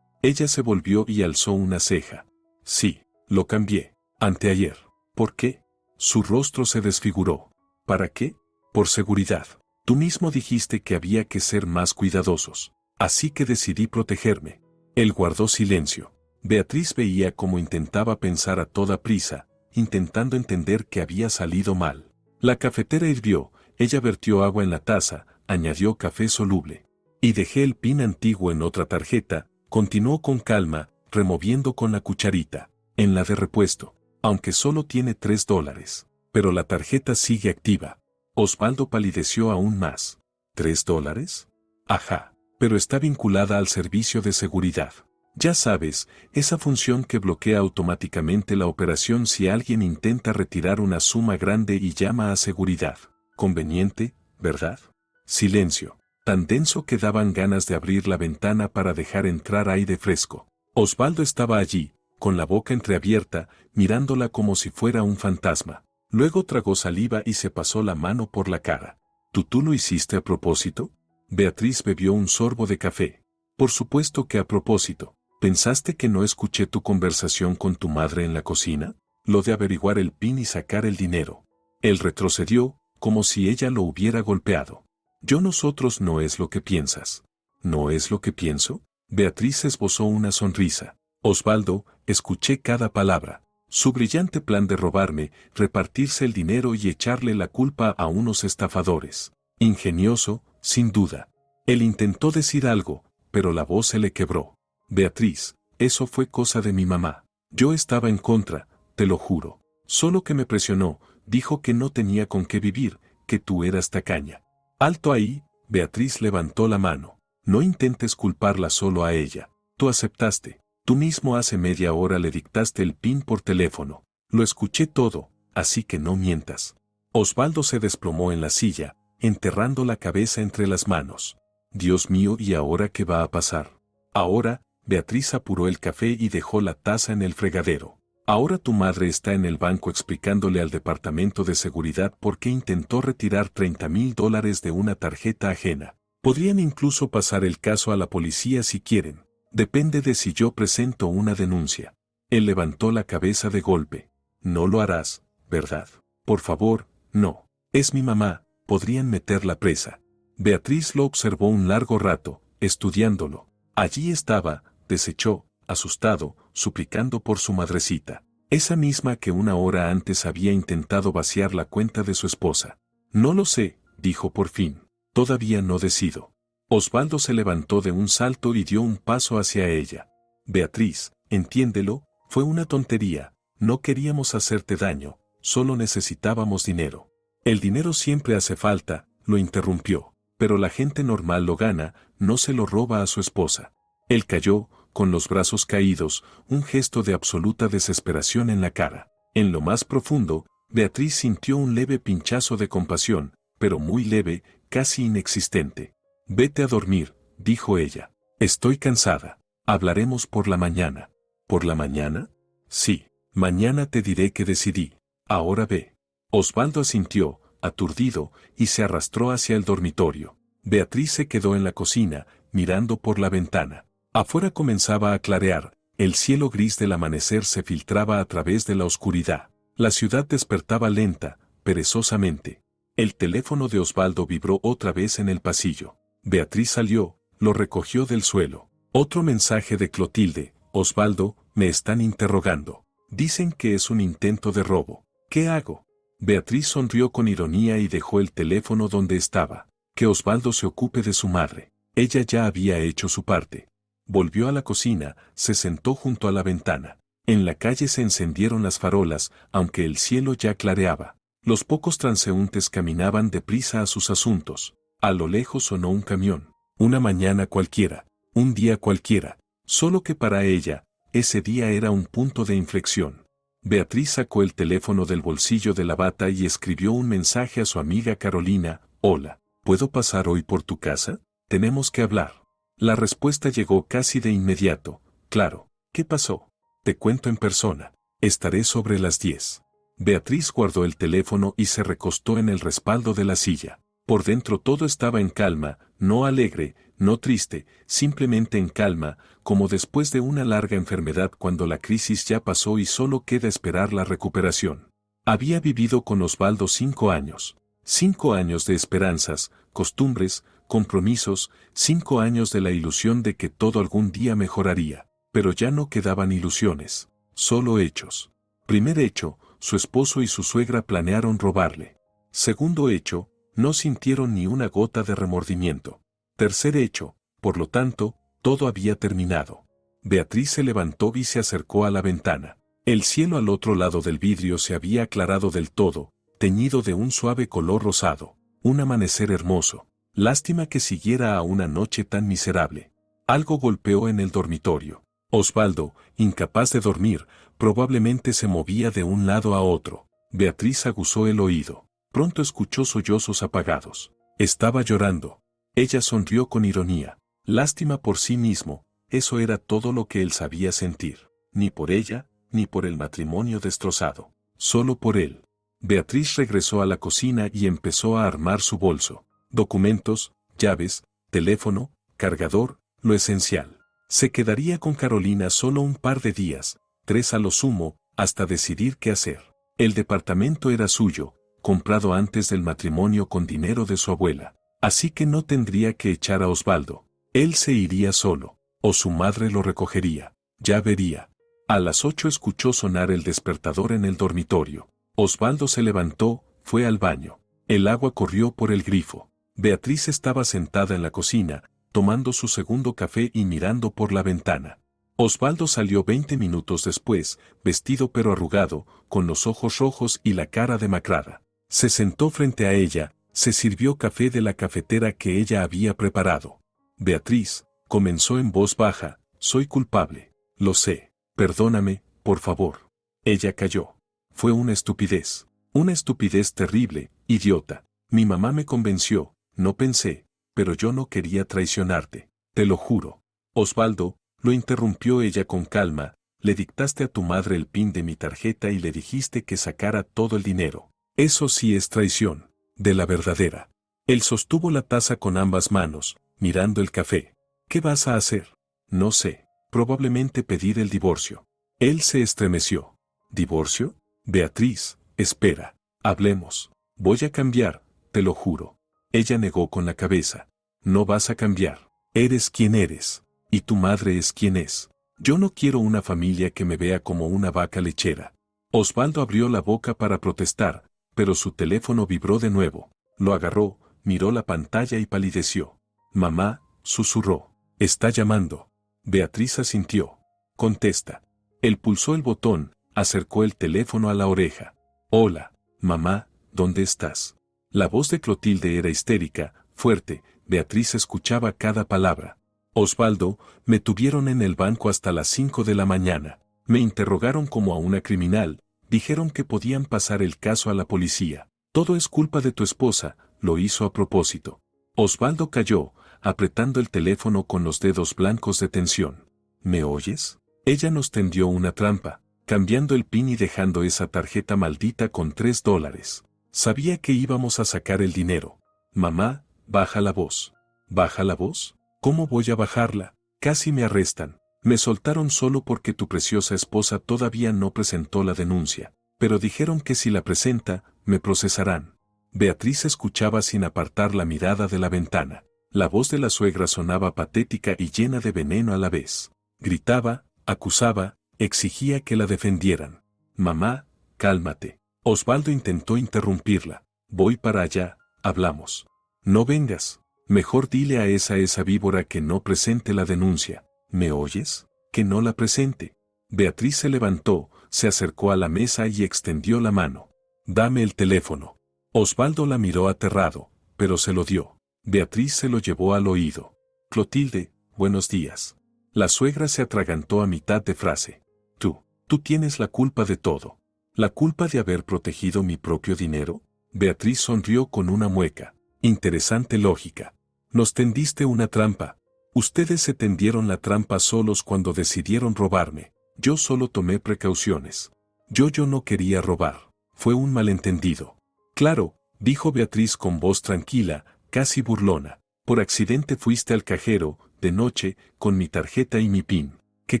Ella se volvió y alzó una ceja. Sí, lo cambié. Anteayer. ¿Por qué? Su rostro se desfiguró. ¿Para qué? Por seguridad. Tú mismo dijiste que había que ser más cuidadosos. Así que decidí protegerme. Él guardó silencio. Beatriz veía cómo intentaba pensar a toda prisa, intentando entender que había salido mal. La cafetera hirvió, ella vertió agua en la taza, añadió café soluble. Y dejé el pin antiguo en otra tarjeta, continuó con calma, removiendo con la cucharita. En la de repuesto, aunque solo tiene $3. Pero la tarjeta sigue activa. Osvaldo palideció aún más. ¿$3? Ajá, pero está vinculada al servicio de seguridad. Ya sabes, esa función que bloquea automáticamente la operación si alguien intenta retirar una suma grande y llama a seguridad. Conveniente, ¿verdad? Silencio, tan denso que daban ganas de abrir la ventana para dejar entrar aire fresco. Osvaldo estaba allí, con la boca entreabierta, mirándola como si fuera un fantasma. Luego tragó saliva y se pasó la mano por la cara. ¿Tú lo hiciste a propósito? Beatriz bebió un sorbo de café. Por supuesto que a propósito. ¿Pensaste que no escuché tu conversación con tu madre en la cocina? Lo de averiguar el pin y sacar el dinero. Él retrocedió, como si ella lo hubiera golpeado. Nosotros no es lo que piensas. ¿No es lo que pienso? Beatriz esbozó una sonrisa. Osvaldo, escuché cada palabra. Su brillante plan de robarme, repartirse el dinero y echarle la culpa a unos estafadores. Ingenioso, sin duda. Él intentó decir algo, pero la voz se le quebró. Beatriz, eso fue cosa de mi mamá. Yo estaba en contra, te lo juro. Solo que me presionó, dijo que no tenía con qué vivir, que tú eras tacaña. Alto ahí, Beatriz levantó la mano. No intentes culparla solo a ella. Tú aceptaste. Tú mismo hace media hora le dictaste el pin por teléfono. Lo escuché todo, así que no mientas. Osvaldo se desplomó en la silla, enterrando la cabeza entre las manos. Dios mío, ¿y ahora qué va a pasar? Ahora, Beatriz apuró el café y dejó la taza en el fregadero. Ahora tu madre está en el banco explicándole al departamento de seguridad por qué intentó retirar $30,000 de una tarjeta ajena. Podrían incluso pasar el caso a la policía si quieren. Depende de si yo presento una denuncia. Él levantó la cabeza de golpe. No lo harás, ¿verdad? Por favor, no. Es mi mamá, podrían meterla presa. Beatriz lo observó un largo rato, estudiándolo. Allí estaba, desechó, asustado, suplicando por su madrecita. Esa misma que una hora antes había intentado vaciar la cuenta de su esposa. No lo sé, dijo por fin. Todavía no decido. Osvaldo se levantó de un salto y dio un paso hacia ella. Beatriz, entiéndelo, fue una tontería, no queríamos hacerte daño, solo necesitábamos dinero. El dinero siempre hace falta, lo interrumpió, pero la gente normal lo gana, no se lo roba a su esposa. Él cayó, con los brazos caídos, un gesto de absoluta desesperación en la cara. En lo más profundo, Beatriz sintió un leve pinchazo de compasión, pero muy leve, casi inexistente. Vete a dormir, dijo ella. Estoy cansada. Hablaremos por la mañana. ¿Por la mañana? Sí, mañana te diré que decidí. Ahora ve. Osvaldo asintió, aturdido, y se arrastró hacia el dormitorio. Beatriz se quedó en la cocina, mirando por la ventana. Afuera comenzaba a clarear, el cielo gris del amanecer se filtraba a través de la oscuridad. La ciudad despertaba lenta, perezosamente. El teléfono de Osvaldo vibró otra vez en el pasillo. Beatriz salió, lo recogió del suelo. Otro mensaje de Clotilde. Osvaldo, me están interrogando. Dicen que es un intento de robo. ¿Qué hago? Beatriz sonrió con ironía y dejó el teléfono donde estaba. Que Osvaldo se ocupe de su madre. Ella ya había hecho su parte. Volvió a la cocina, se sentó junto a la ventana. En la calle se encendieron las farolas, aunque el cielo ya clareaba. Los pocos transeúntes caminaban deprisa a sus asuntos. A lo lejos sonó un camión. Una mañana cualquiera, un día cualquiera, solo que para ella, ese día era un punto de inflexión. Beatriz sacó el teléfono del bolsillo de la bata y escribió un mensaje a su amiga Carolina. Hola, ¿puedo pasar hoy por tu casa? Tenemos que hablar. La respuesta llegó casi de inmediato. Claro, ¿qué pasó? Te cuento en persona. Estaré sobre las 10. Beatriz guardó el teléfono y se recostó en el respaldo de la silla. Por dentro todo estaba en calma, no alegre, no triste, simplemente en calma, como después de una larga enfermedad cuando la crisis ya pasó y solo queda esperar la recuperación. Había vivido con Osvaldo 5 años. 5 años de esperanzas, costumbres, compromisos, 5 años de la ilusión de que todo algún día mejoraría. Pero ya no quedaban ilusiones, solo hechos. Primer hecho, su esposo y su suegra planearon robarle. Segundo hecho, no sintieron ni una gota de remordimiento. Tercer hecho, por lo tanto, todo había terminado. Beatriz se levantó y se acercó a la ventana. El cielo al otro lado del vidrio se había aclarado del todo, teñido de un suave color rosado. Un amanecer hermoso. Lástima que siguiera a una noche tan miserable. Algo golpeó en el dormitorio. Osvaldo, incapaz de dormir, probablemente se movía de un lado a otro. Beatriz aguzó el oído. Pronto escuchó sollozos apagados. Estaba llorando. Ella sonrió con ironía. Lástima por sí mismo, eso era todo lo que él sabía sentir. Ni por ella, ni por el matrimonio destrozado. Solo por él. Beatriz regresó a la cocina y empezó a armar su bolso. Documentos, llaves, teléfono, cargador, lo esencial. Se quedaría con Carolina solo un par de días, 3 a lo sumo, hasta decidir qué hacer. El departamento era suyo, comprado antes del matrimonio con dinero de su abuela. Así que no tendría que echar a Osvaldo. Él se iría solo, o su madre lo recogería. Ya vería. A las 8 escuchó sonar el despertador en el dormitorio. Osvaldo se levantó, fue al baño. El agua corrió por el grifo. Beatriz estaba sentada en la cocina, tomando su segundo café y mirando por la ventana. Osvaldo salió 20 minutos después, vestido pero arrugado, con los ojos rojos y la cara demacrada. Se sentó frente a ella, se sirvió café de la cafetera que ella había preparado. Beatriz, comenzó en voz baja, soy culpable. Lo sé. Perdóname, por favor. Ella calló. Fue una estupidez. Una estupidez terrible, idiota. Mi mamá me convenció, no pensé, pero yo no quería traicionarte. Te lo juro. Osvaldo, lo interrumpió ella con calma, le dictaste a tu madre el PIN de mi tarjeta y le dijiste que sacara todo el dinero. Eso sí es traición, de la verdadera. Él sostuvo la taza con ambas manos, mirando el café. ¿Qué vas a hacer? No sé, probablemente pedir el divorcio. Él se estremeció. ¿Divorcio? Beatriz, espera, hablemos. Voy a cambiar, te lo juro. Ella negó con la cabeza. No vas a cambiar. Eres quien eres. Y tu madre es quien es. Yo no quiero una familia que me vea como una vaca lechera. Osvaldo abrió la boca para protestar, pero su teléfono vibró de nuevo. Lo agarró, miró la pantalla y palideció. Mamá, susurró. Está llamando. Beatriz asintió. Contesta. Él pulsó el botón, acercó el teléfono a la oreja. Hola, mamá, ¿dónde estás? La voz de Clotilde era histérica, fuerte. Beatriz escuchaba cada palabra. Osvaldo, me tuvieron en el banco hasta las 5 de la mañana. Me interrogaron como a una criminal. Dijeron que podían pasar el caso a la policía. Todo es culpa de tu esposa, lo hizo a propósito. Osvaldo cayó, apretando el teléfono con los dedos blancos de tensión. ¿Me oyes? Ella nos tendió una trampa, cambiando el PIN y dejando esa tarjeta maldita con $3. Sabía que íbamos a sacar el dinero. Mamá, baja la voz. ¿Baja la voz? ¿Cómo voy a bajarla? Casi me arrestan. Me soltaron solo porque tu preciosa esposa todavía no presentó la denuncia, pero dijeron que si la presenta, me procesarán. Beatriz escuchaba sin apartar la mirada de la ventana. La voz de la suegra sonaba patética y llena de veneno a la vez. Gritaba, acusaba, exigía que la defendieran. Mamá, cálmate. Osvaldo intentó interrumpirla. Voy para allá, hablamos. No vengas. Mejor dile a esa víbora que no presente la denuncia. ¿Me oyes? Que no la presente. Beatriz se levantó, se acercó a la mesa y extendió la mano. Dame el teléfono. Osvaldo la miró aterrado, pero se lo dio. Beatriz se lo llevó al oído. Clotilde, buenos días. La suegra se atragantó a mitad de frase. Tú tienes la culpa de todo. ¿La culpa de haber protegido mi propio dinero? Beatriz sonrió con una mueca. Interesante lógica. Nos tendiste una trampa. Ustedes se tendieron la trampa solos cuando decidieron robarme. Yo solo tomé precauciones. Yo no quería robar. Fue un malentendido. Claro, dijo Beatriz con voz tranquila, casi burlona. Por accidente fuiste al cajero, de noche, con mi tarjeta y mi PIN. ¡Qué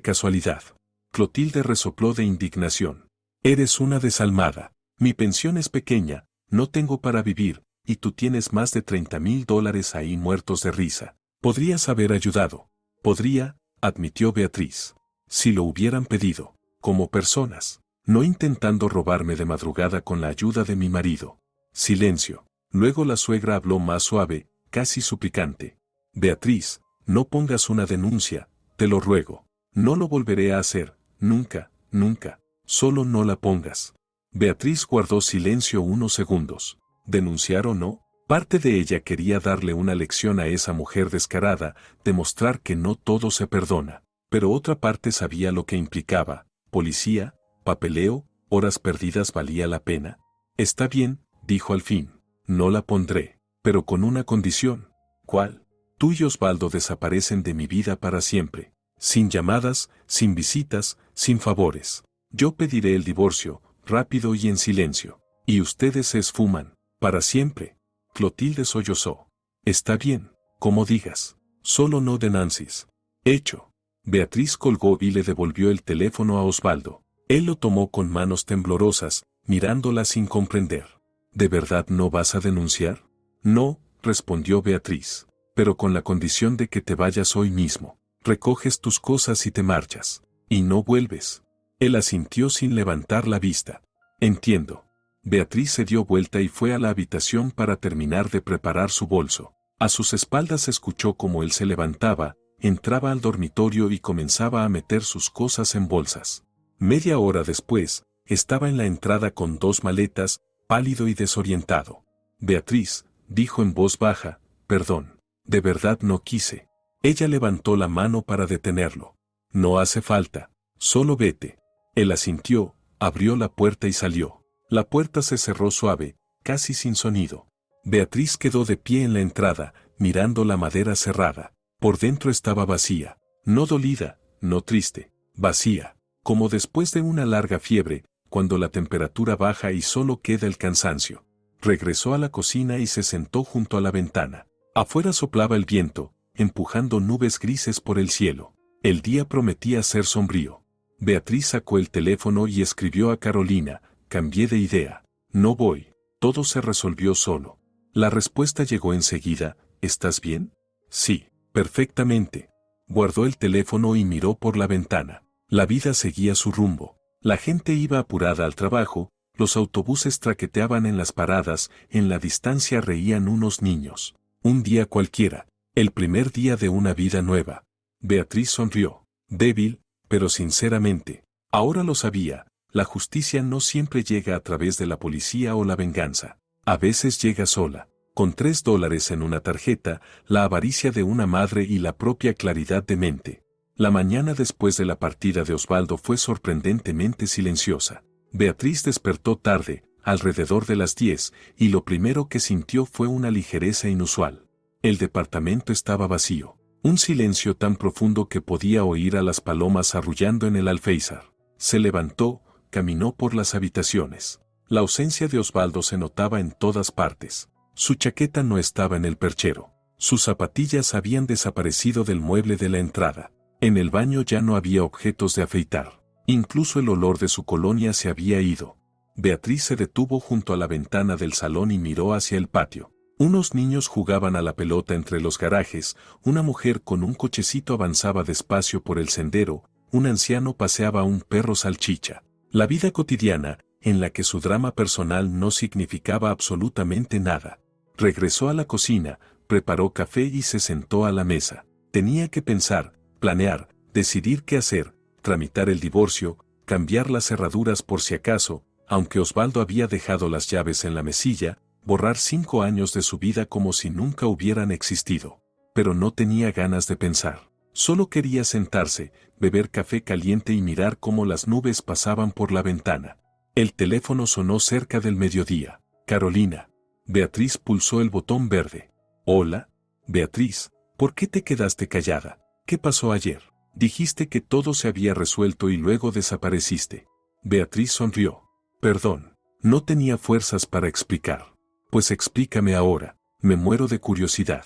casualidad! Clotilde resopló de indignación. Eres una desalmada. Mi pensión es pequeña, no tengo para vivir, y tú tienes más de $30,000 ahí muertos de risa. Podrías haber ayudado. Podría, admitió Beatriz. Si lo hubieran pedido, como personas, no intentando robarme de madrugada con la ayuda de mi marido. Silencio. Luego la suegra habló más suave, casi suplicante. Beatriz, no pongas una denuncia, te lo ruego. No lo volveré a hacer, nunca, nunca. Solo no la pongas. Beatriz guardó silencio unos segundos. ¿Denunciar o no? Parte de ella quería darle una lección a esa mujer descarada, demostrar que no todo se perdona. Pero otra parte sabía lo que implicaba. Policía, papeleo, horas perdidas valía la pena. Está bien, dijo al fin. No la pondré, pero con una condición. ¿Cuál? Tú y Osvaldo desaparecen de mi vida para siempre. Sin llamadas, sin visitas, sin favores. Yo pediré el divorcio, rápido y en silencio. Y ustedes se esfuman, para siempre. Clotilde sollozó. Está bien, como digas. Solo no denuncies. Hecho. Beatriz colgó y le devolvió el teléfono a Osvaldo. Él lo tomó con manos temblorosas, mirándola sin comprender. ¿De verdad no vas a denunciar? No, respondió Beatriz. Pero con la condición de que te vayas hoy mismo. Recoges tus cosas y te marchas. Y no vuelves. Él asintió sin levantar la vista. Entiendo. Beatriz se dio vuelta y fue a la habitación para terminar de preparar su bolso. A sus espaldas escuchó cómo él se levantaba, entraba al dormitorio y comenzaba a meter sus cosas en bolsas. Media hora después, estaba en la entrada con 2 maletas, pálido y desorientado. Beatriz, dijo en voz baja, perdón, de verdad no quise. Ella levantó la mano para detenerlo. No hace falta, solo vete. Él asintió, abrió la puerta y salió. La puerta se cerró suave, casi sin sonido. Beatriz quedó de pie en la entrada, mirando la madera cerrada. Por dentro estaba vacía, no dolida, no triste, vacía, como después de una larga fiebre, cuando la temperatura baja y solo queda el cansancio. Regresó a la cocina y se sentó junto a la ventana. Afuera soplaba el viento, empujando nubes grises por el cielo. El día prometía ser sombrío. Beatriz sacó el teléfono y escribió a Carolina, cambié de idea. No voy. Todo se resolvió solo. La respuesta llegó enseguida, ¿estás bien? Sí, perfectamente. Guardó el teléfono y miró por la ventana. La vida seguía su rumbo. La gente iba apurada al trabajo, los autobuses traqueteaban en las paradas, en la distancia reían unos niños. Un día cualquiera, el primer día de una vida nueva. Beatriz sonrió, débil, pero sinceramente. Ahora lo sabía, la justicia no siempre llega a través de la policía o la venganza. A veces llega sola, con $3 en una tarjeta, la avaricia de una madre y la propia claridad de mente. La mañana después de la partida de Osvaldo fue sorprendentemente silenciosa. Beatriz despertó tarde, alrededor de las 10, y lo primero que sintió fue una ligereza inusual. El departamento estaba vacío. Un silencio tan profundo que podía oír a las palomas arrullando en el alféizar. Se levantó, caminó por las habitaciones. La ausencia de Osvaldo se notaba en todas partes. Su chaqueta no estaba en el perchero. Sus zapatillas habían desaparecido del mueble de la entrada. En el baño ya no había objetos de afeitar. Incluso el olor de su colonia se había ido. Beatriz se detuvo junto a la ventana del salón y miró hacia el patio. Unos niños jugaban a la pelota entre los garajes, una mujer con un cochecito avanzaba despacio por el sendero, un anciano paseaba a un perro salchicha. La vida cotidiana, en la que su drama personal no significaba absolutamente nada. Regresó a la cocina, preparó café y se sentó a la mesa. Tenía que pensar, planear, decidir qué hacer, tramitar el divorcio, cambiar las cerraduras por si acaso, aunque Osvaldo había dejado las llaves en la mesilla, borrar 5 años de su vida como si nunca hubieran existido. Pero no tenía ganas de pensar. Solo quería sentarse, beber café caliente y mirar cómo las nubes pasaban por la ventana. El teléfono sonó cerca del mediodía. Carolina. Beatriz pulsó el botón verde. Hola, Beatriz, ¿por qué te quedaste callada? ¿Qué pasó ayer? Dijiste que todo se había resuelto y luego desapareciste. Beatriz sonrió. Perdón, no tenía fuerzas para explicar. Pues explícame ahora, me muero de curiosidad.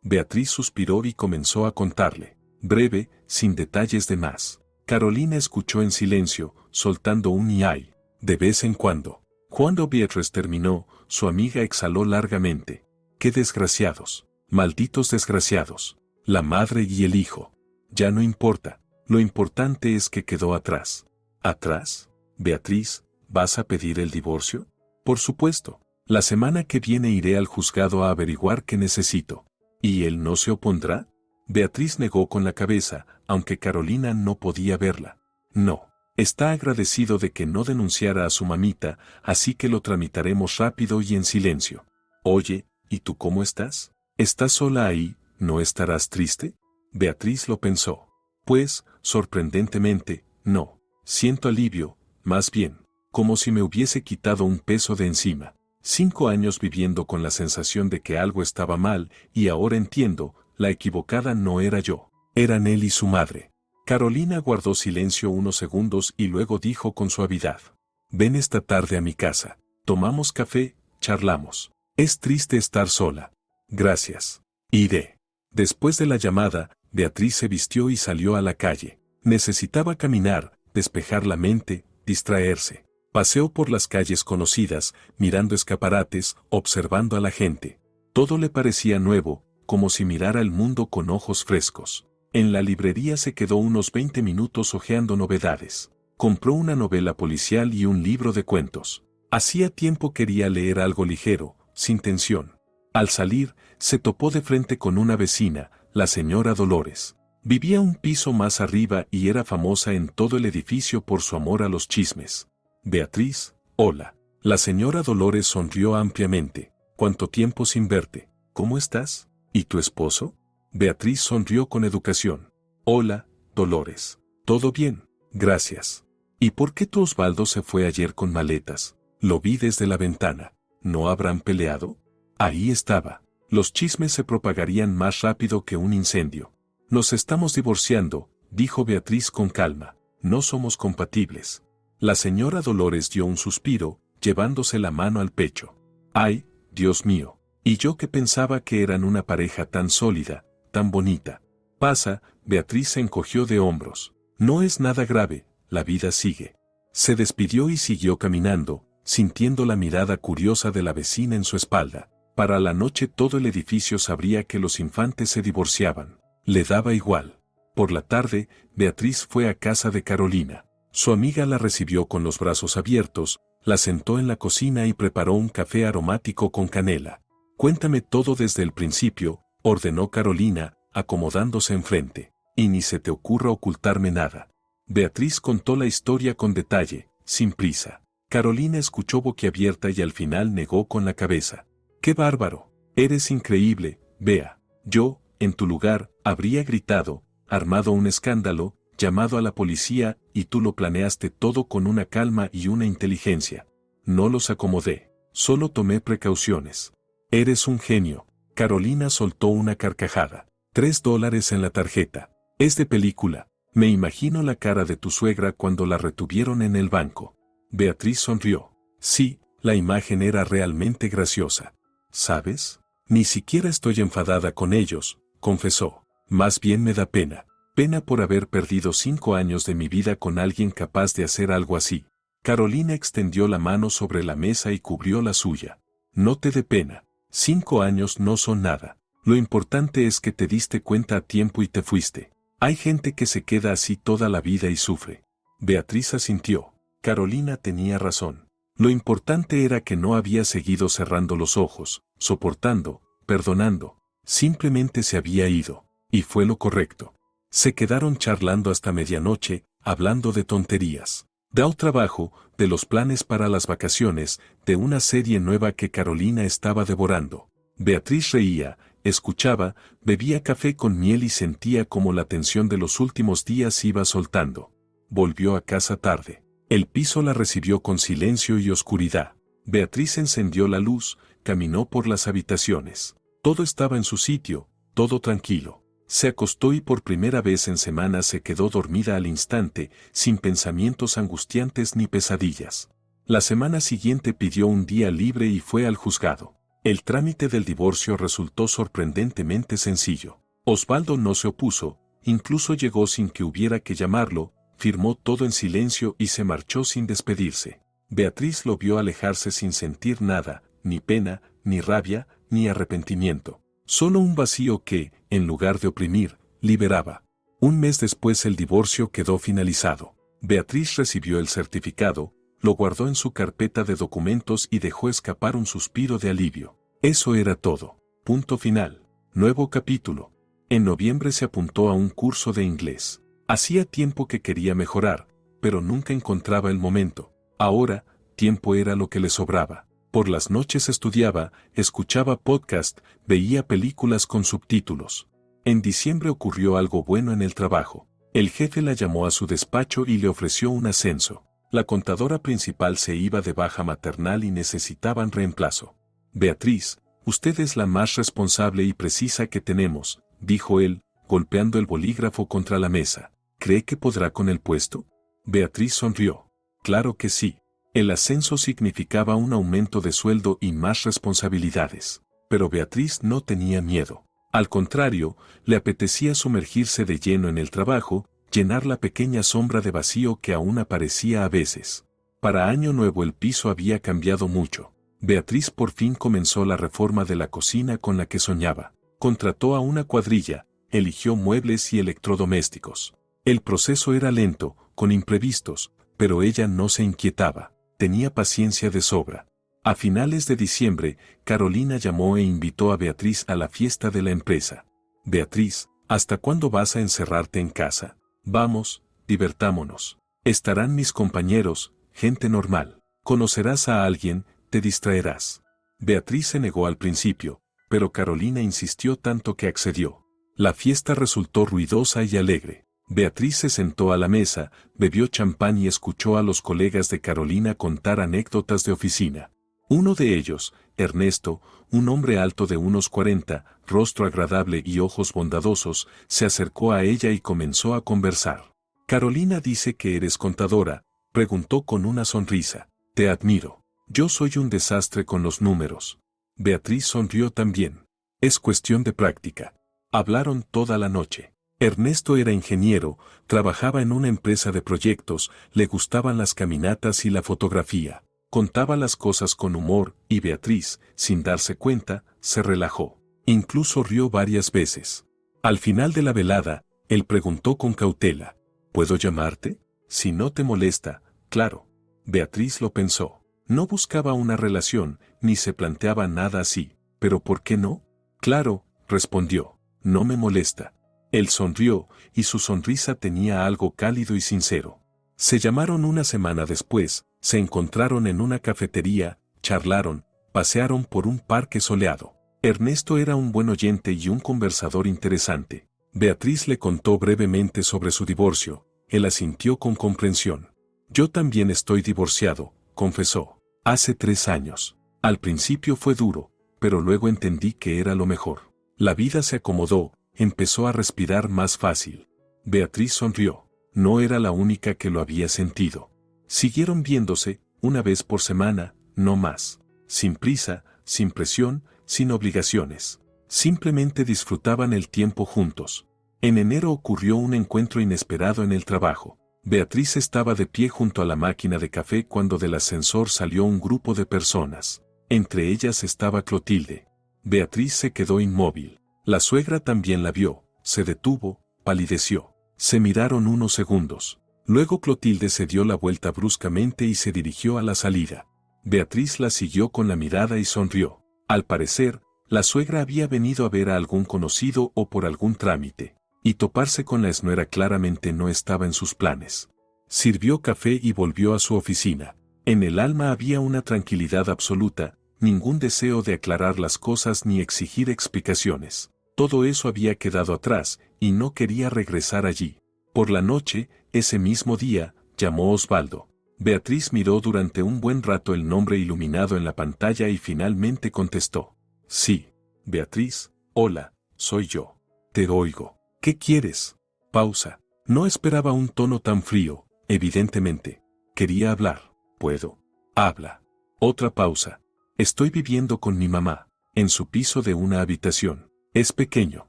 Beatriz suspiró y comenzó a contarle, breve, sin detalles de más. Carolina escuchó en silencio, soltando un ay, de vez en cuando. Cuando Beatriz terminó, su amiga exhaló largamente. ¡Qué desgraciados! ¡Malditos desgraciados! La madre y el hijo. Ya no importa, lo importante es que quedó atrás. ¿Atrás? Beatriz, ¿vas a pedir el divorcio? Por supuesto. La semana que viene iré al juzgado a averiguar qué necesito. ¿Y él no se opondrá? Beatriz negó con la cabeza, aunque Carolina no podía verla. No. Está agradecido de que no denunciara a su mamita, así que lo tramitaremos rápido y en silencio. Oye, ¿y tú cómo estás? ¿Estás sola ahí? ¿No estarás triste? Beatriz lo pensó. Pues, sorprendentemente, no. Siento alivio, más bien, como si me hubiese quitado un peso de encima. 5 años viviendo con la sensación de que algo estaba mal, y ahora entiendo, la equivocada no era yo, eran él y su madre. Carolina guardó silencio unos segundos y luego dijo con suavidad. Ven esta tarde a mi casa, tomamos café, charlamos. Es triste estar sola. Gracias. Iré. Después de la llamada, Beatriz se vistió y salió a la calle. Necesitaba caminar, despejar la mente, distraerse. Paseó por las calles conocidas, mirando escaparates, observando a la gente. Todo le parecía nuevo, como si mirara el mundo con ojos frescos. En la librería se quedó unos 20 minutos hojeando novedades. Compró una novela policial y un libro de cuentos. Hacía tiempo quería leer algo ligero, sin tensión. Al salir, se topó de frente con una vecina, la señora Dolores. Vivía un piso más arriba y era famosa en todo el edificio por su amor a los chismes. Beatriz, hola. La señora Dolores sonrió ampliamente. ¿Cuánto tiempo sin verte? ¿Cómo estás? ¿Y tu esposo? Beatriz sonrió con educación. Hola, Dolores. ¿Todo bien? Gracias. ¿Y por qué tu Osvaldo se fue ayer con maletas? Lo vi desde la ventana. ¿No habrán peleado? Ahí estaba. Los chismes se propagarían más rápido que un incendio. Nos estamos divorciando, dijo Beatriz con calma. No somos compatibles. La señora Dolores dio un suspiro, llevándose la mano al pecho. ¡Ay, Dios mío! Y yo que pensaba que eran una pareja tan sólida, tan bonita. Pasa, Beatriz se encogió de hombros. No es nada grave, la vida sigue. Se despidió y siguió caminando, sintiendo la mirada curiosa de la vecina en su espalda. Para la noche todo el edificio sabría que los Infantes se divorciaban. Le daba igual. Por la tarde, Beatriz fue a casa de Carolina. Su amiga la recibió con los brazos abiertos, la sentó en la cocina y preparó un café aromático con canela. Cuéntame todo desde el principio, ordenó Carolina, acomodándose enfrente. Y ni se te ocurra ocultarme nada. Beatriz contó la historia con detalle, sin prisa. Carolina escuchó boquiabierta y al final negó con la cabeza. ¡Qué bárbaro! Eres increíble, Bea. Yo, en tu lugar, habría gritado, armado un escándalo, llamado a la policía, y tú lo planeaste todo con una calma y una inteligencia. No los acomodé, solo tomé precauciones. Eres un genio. Carolina soltó una carcajada. $3 en la tarjeta. Es de película. Me imagino la cara de tu suegra cuando la retuvieron en el banco. Beatriz sonrió. Sí, la imagen era realmente graciosa. ¿Sabes? Ni siquiera estoy enfadada con ellos, confesó. Más bien me da pena. Pena por haber perdido 5 años de mi vida con alguien capaz de hacer algo así. Carolina extendió la mano sobre la mesa y cubrió la suya. No te dé pena. 5 años no son nada. Lo importante es que te diste cuenta a tiempo y te fuiste. Hay gente que se queda así toda la vida y sufre. Beatriz asintió. Carolina tenía razón. Lo importante era que no había seguido cerrando los ojos, soportando, perdonando. Simplemente se había ido. Y fue lo correcto. Se quedaron charlando hasta medianoche, hablando de tonterías. Del trabajo, de los planes para las vacaciones, de una serie nueva que Carolina estaba devorando. Beatriz reía, escuchaba, bebía café con miel y sentía como la tensión de los últimos días iba soltando. Volvió a casa tarde. El piso la recibió con silencio y oscuridad. Beatriz encendió la luz, caminó por las habitaciones. Todo estaba en su sitio, todo tranquilo. Se acostó y por primera vez en semanas se quedó dormida al instante, sin pensamientos angustiantes ni pesadillas. La semana siguiente pidió un día libre y fue al juzgado. El trámite del divorcio resultó sorprendentemente sencillo. Osvaldo no se opuso, incluso llegó sin que hubiera que llamarlo, firmó todo en silencio y se marchó sin despedirse. Beatriz lo vio alejarse sin sentir nada, ni pena, ni rabia, ni arrepentimiento. Solo un vacío que, en lugar de oprimir, liberaba. Un mes después el divorcio quedó finalizado. Beatriz recibió el certificado, lo guardó en su carpeta de documentos y dejó escapar un suspiro de alivio. Eso era todo. Punto final. Nuevo capítulo. En noviembre se apuntó a un curso de inglés. Hacía tiempo que quería mejorar, pero nunca encontraba el momento. Ahora, tiempo era lo que le sobraba. Por las noches estudiaba, escuchaba podcast, veía películas con subtítulos. En diciembre ocurrió algo bueno en el trabajo. El jefe la llamó a su despacho y le ofreció un ascenso. La contadora principal se iba de baja maternal y necesitaban reemplazo. Beatriz, usted es la más responsable y precisa que tenemos, dijo él, golpeando el bolígrafo contra la mesa. ¿Cree que podrá con el puesto? Beatriz sonrió. Claro que sí. El ascenso significaba un aumento de sueldo y más responsabilidades. Pero Beatriz no tenía miedo. Al contrario, le apetecía sumergirse de lleno en el trabajo, llenar la pequeña sombra de vacío que aún aparecía a veces. Para Año Nuevo el piso había cambiado mucho. Beatriz por fin comenzó la reforma de la cocina con la que soñaba. Contrató a una cuadrilla, eligió muebles y electrodomésticos. El proceso era lento, con imprevistos, pero ella no se inquietaba. Tenía paciencia de sobra. A finales de diciembre, Carolina llamó e invitó a Beatriz a la fiesta de la empresa. Beatriz, ¿hasta cuándo vas a encerrarte en casa? Vamos, divertámonos. Estarán mis compañeros, gente normal. Conocerás a alguien, te distraerás. Beatriz se negó al principio, pero Carolina insistió tanto que accedió. La fiesta resultó ruidosa y alegre. Beatriz se sentó a la mesa, bebió champán y escuchó a los colegas de Carolina contar anécdotas de oficina. Uno de ellos, Ernesto, un hombre alto de unos 40, rostro agradable y ojos bondadosos, se acercó a ella y comenzó a conversar. Carolina dice que eres contadora, preguntó con una sonrisa. Te admiro. Yo soy un desastre con los números. Beatriz sonrió también. Es cuestión de práctica. Hablaron toda la noche. Ernesto era ingeniero, trabajaba en una empresa de proyectos, le gustaban las caminatas y la fotografía. Contaba las cosas con humor y Beatriz, sin darse cuenta, se relajó. Incluso rió varias veces. Al final de la velada, él preguntó con cautela, ¿puedo llamarte? Si no te molesta, claro. Beatriz lo pensó. No buscaba una relación, ni se planteaba nada así. ¿Pero por qué no? Claro, respondió. No me molesta. Él sonrió, y su sonrisa tenía algo cálido y sincero. Se llamaron una semana después, se encontraron en una cafetería, charlaron, pasearon por un parque soleado. Ernesto era un buen oyente y un conversador interesante. Beatriz le contó brevemente sobre su divorcio, él asintió con comprensión. Yo también estoy divorciado, confesó. Hace 3 años. Al principio fue duro, pero luego entendí que era lo mejor. La vida se acomodó, empezó a respirar más fácil. Beatriz sonrió. No era la única que lo había sentido. Siguieron viéndose, una vez por semana, no más. Sin prisa, sin presión, sin obligaciones. Simplemente disfrutaban el tiempo juntos. En enero ocurrió un encuentro inesperado en el trabajo. Beatriz estaba de pie junto a la máquina de café cuando del ascensor salió un grupo de personas. Entre ellas estaba Clotilde. Beatriz se quedó inmóvil. La suegra también la vio, se detuvo, palideció. Se miraron unos segundos. Luego Clotilde se dio la vuelta bruscamente y se dirigió a la salida. Beatriz la siguió con la mirada y sonrió. Al parecer, la suegra había venido a ver a algún conocido o por algún trámite, y toparse con la exnuera claramente no estaba en sus planes. Sirvió café y volvió a su oficina. En el alma había una tranquilidad absoluta, ningún deseo de aclarar las cosas ni exigir explicaciones. Todo eso había quedado atrás, y no quería regresar allí. Por la noche, ese mismo día, llamó Osvaldo. Beatriz miró durante un buen rato el nombre iluminado en la pantalla y finalmente contestó. Sí, Beatriz, hola, soy yo. Te oigo. ¿Qué quieres? Pausa. No esperaba un tono tan frío, evidentemente. Quería hablar. ¿Puedo? Habla. Otra pausa. Estoy viviendo con mi mamá. en su piso de una habitación. Es pequeño,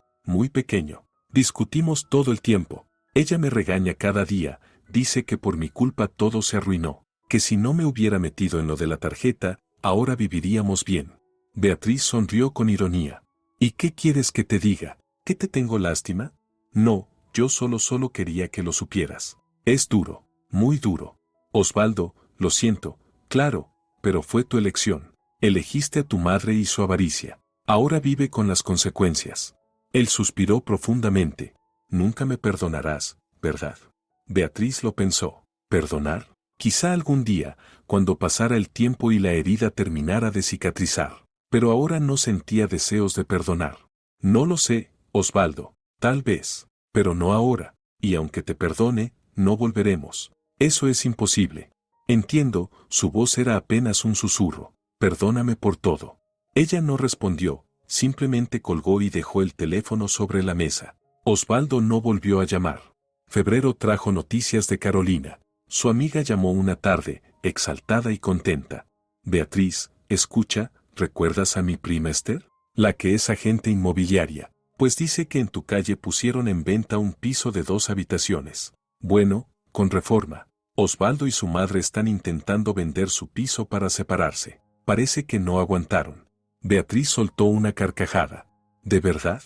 muy pequeño. Discutimos todo el tiempo. Ella me regaña cada día, dice que por mi culpa todo se arruinó, que si no me hubiera metido en lo de la tarjeta, ahora viviríamos bien. Beatriz sonrió con ironía. ¿Y qué quieres que te diga? ¿Que te tengo lástima? No, yo solo quería que lo supieras. Es duro, muy duro. Osvaldo, lo siento, claro, pero fue tu elección. Elegiste a tu madre y su avaricia. Ahora vive con las consecuencias. Él suspiró profundamente. Nunca me perdonarás, ¿verdad? Beatriz lo pensó. ¿Perdonar? Quizá algún día, cuando pasara el tiempo y la herida terminara de cicatrizar. Pero ahora no sentía deseos de perdonar. No lo sé, Osvaldo, tal vez, pero no ahora, y aunque te perdone, no volveremos. Eso es imposible. Entiendo, su voz era apenas un susurro. Perdóname por todo. Ella no respondió, simplemente colgó y dejó el teléfono sobre la mesa. Osvaldo no volvió a llamar. Febrero trajo noticias de Carolina. Su amiga llamó una tarde, exaltada y contenta. Beatriz, escucha, ¿recuerdas a mi prima Esther? La que es agente inmobiliaria. Pues dice que en tu calle pusieron en venta un piso de 2 habitaciones. Bueno, con reforma. Osvaldo y su madre están intentando vender su piso para separarse. Parece que no aguantaron. Beatriz soltó una carcajada. ¿De verdad?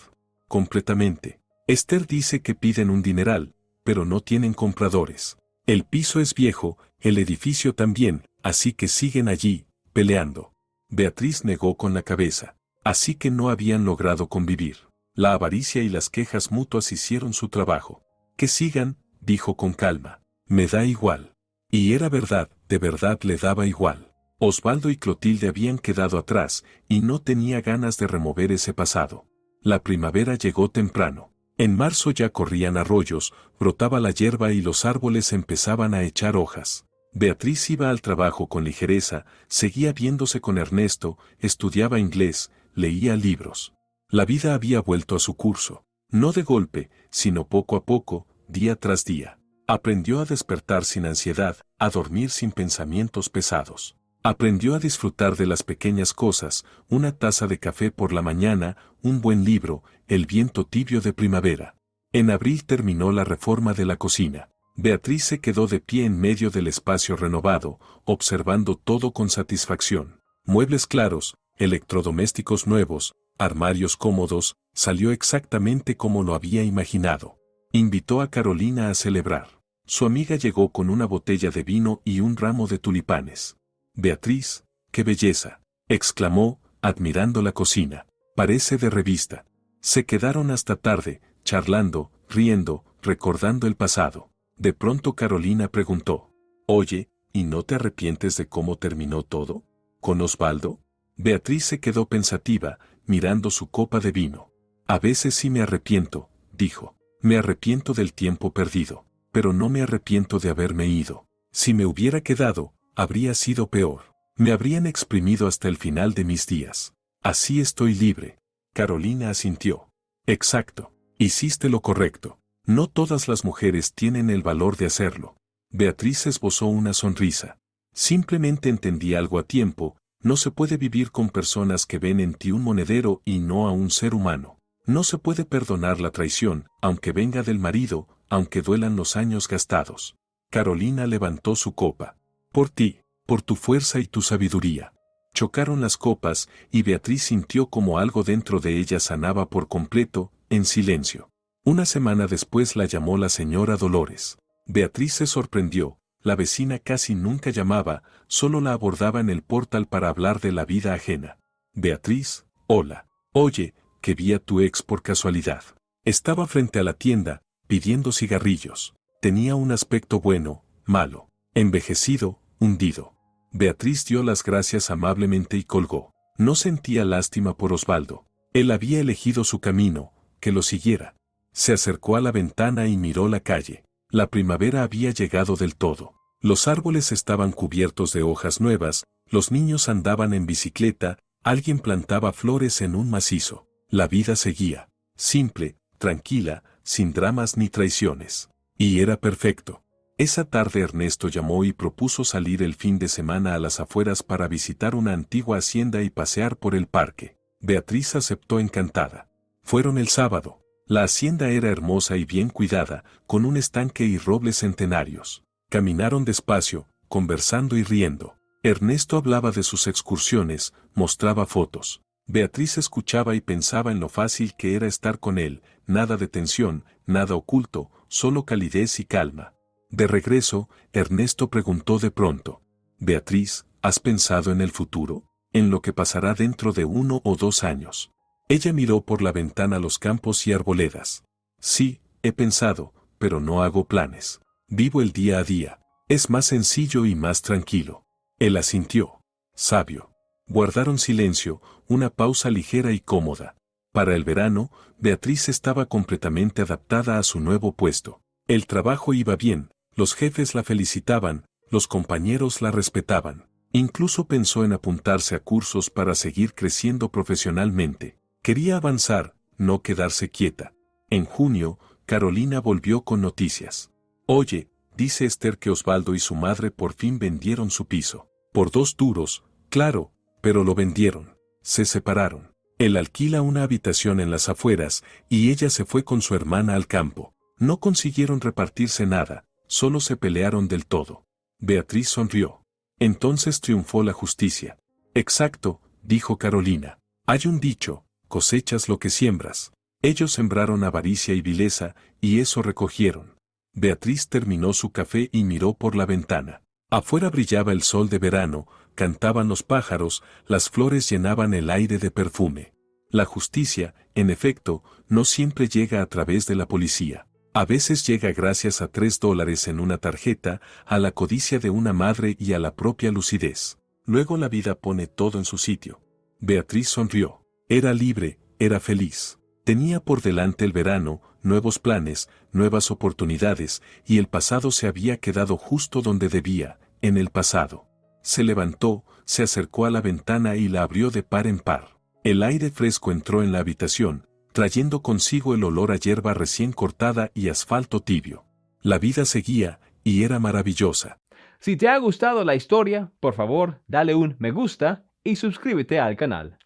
Completamente. Esther dice que piden un dineral, pero no tienen compradores. El piso es viejo, el edificio también, así que siguen allí, peleando. Beatriz negó con la cabeza. Así que no habían logrado convivir. La avaricia y las quejas mutuas hicieron su trabajo. Que sigan, dijo con calma. Me da igual. Y era verdad, de verdad le daba igual. Osvaldo y Clotilde habían quedado atrás, y no tenía ganas de remover ese pasado. La primavera llegó temprano. En marzo ya corrían arroyos, brotaba la hierba y los árboles empezaban a echar hojas. Beatriz iba al trabajo con ligereza, seguía viéndose con Ernesto, estudiaba inglés, leía libros. La vida había vuelto a su curso. No de golpe, sino poco a poco, día tras día. Aprendió a despertar sin ansiedad, a dormir sin pensamientos pesados. Aprendió a disfrutar de las pequeñas cosas, una taza de café por la mañana, un buen libro, el viento tibio de primavera. En abril terminó la reforma de la cocina. Beatriz se quedó de pie en medio del espacio renovado, observando todo con satisfacción. Muebles claros, electrodomésticos nuevos, armarios cómodos, salió exactamente como lo había imaginado. Invitó a Carolina a celebrar. Su amiga llegó con una botella de vino y un ramo de tulipanes. Beatriz, ¡qué belleza!, exclamó, admirando la cocina. Parece de revista. Se quedaron hasta tarde, charlando, riendo, recordando el pasado. De pronto Carolina preguntó, «Oye, ¿y no te arrepientes de cómo terminó todo? ¿Con Osvaldo?» Beatriz se quedó pensativa, mirando su copa de vino. «A veces sí me arrepiento», dijo. «Me arrepiento del tiempo perdido, pero no me arrepiento de haberme ido. Si me hubiera quedado, habría sido peor. Me habrían exprimido hasta el final de mis días. Así estoy libre». Carolina asintió. «Exacto. Hiciste lo correcto. No todas las mujeres tienen el valor de hacerlo». Beatriz esbozó una sonrisa. «Simplemente entendí algo a tiempo. No se puede vivir con personas que ven en ti un monedero y no a un ser humano. No se puede perdonar la traición, aunque venga del marido, aunque duelan los años gastados». Carolina levantó su copa. «Por ti, por tu fuerza y tu sabiduría». Chocaron las copas, y Beatriz sintió como algo dentro de ella sanaba por completo, en silencio. Una semana después la llamó la señora Dolores. Beatriz se sorprendió, la vecina casi nunca llamaba, solo la abordaba en el portal para hablar de la vida ajena. «Beatriz, hola. Oye, que vi a tu ex por casualidad. Estaba frente a la tienda, pidiendo cigarrillos. Tenía un aspecto bueno, malo, envejecido, hundido». Beatriz dio las gracias amablemente y colgó. No sentía lástima por Osvaldo. Él había elegido su camino, que lo siguiera. Se acercó a la ventana y miró la calle. La primavera había llegado del todo. Los árboles estaban cubiertos de hojas nuevas, los niños andaban en bicicleta, alguien plantaba flores en un macizo. La vida seguía, simple, tranquila, sin dramas ni traiciones. Y era perfecto. Esa tarde Ernesto llamó y propuso salir el fin de semana a las afueras para visitar una antigua hacienda y pasear por el parque. Beatriz aceptó encantada. Fueron el sábado. La hacienda era hermosa y bien cuidada, con un estanque y robles centenarios. Caminaron despacio, conversando y riendo. Ernesto hablaba de sus excursiones, mostraba fotos. Beatriz escuchaba y pensaba en lo fácil que era estar con él, nada de tensión, nada oculto, solo calidez y calma. De regreso, Ernesto preguntó de pronto: Beatriz, ¿has pensado en el futuro? ¿En lo que pasará dentro de 1 o 2 años? Ella miró por la ventana los campos y arboledas. Sí, he pensado, pero no hago planes. Vivo el día a día. Es más sencillo y más tranquilo. Él asintió. Sabio. Guardaron silencio, una pausa ligera y cómoda. Para el verano, Beatriz estaba completamente adaptada a su nuevo puesto. El trabajo iba bien, los jefes la felicitaban, los compañeros la respetaban. Incluso pensó en apuntarse a cursos para seguir creciendo profesionalmente. Quería avanzar, no quedarse quieta. En junio, Carolina volvió con noticias. Oye, dice Esther que Osvaldo y su madre por fin vendieron su piso. Por 2 duros, claro, pero lo vendieron. Se separaron. Él alquila una habitación en las afueras y ella se fue con su hermana al campo. No consiguieron repartirse nada, solo se pelearon del todo. Beatriz sonrió. Entonces triunfó la justicia. Exacto, dijo Carolina. Hay un dicho: cosechas lo que siembras. Ellos sembraron avaricia y vileza, y eso recogieron. Beatriz terminó su café y miró por la ventana. Afuera brillaba el sol de verano, cantaban los pájaros, las flores llenaban el aire de perfume. La justicia, en efecto, no siempre llega a través de la policía. A veces llega gracias a $3 en una tarjeta, a la codicia de una madre y a la propia lucidez. Luego la vida pone todo en su sitio. Beatriz sonrió. Era libre, era feliz. Tenía por delante el verano, nuevos planes, nuevas oportunidades, y el pasado se había quedado justo donde debía, en el pasado. Se levantó, se acercó a la ventana y la abrió de par en par. El aire fresco entró en la habitación, trayendo consigo el olor a hierba recién cortada y asfalto tibio. La vida seguía, y era maravillosa. Si te ha gustado la historia, por favor, dale un me gusta y suscríbete al canal.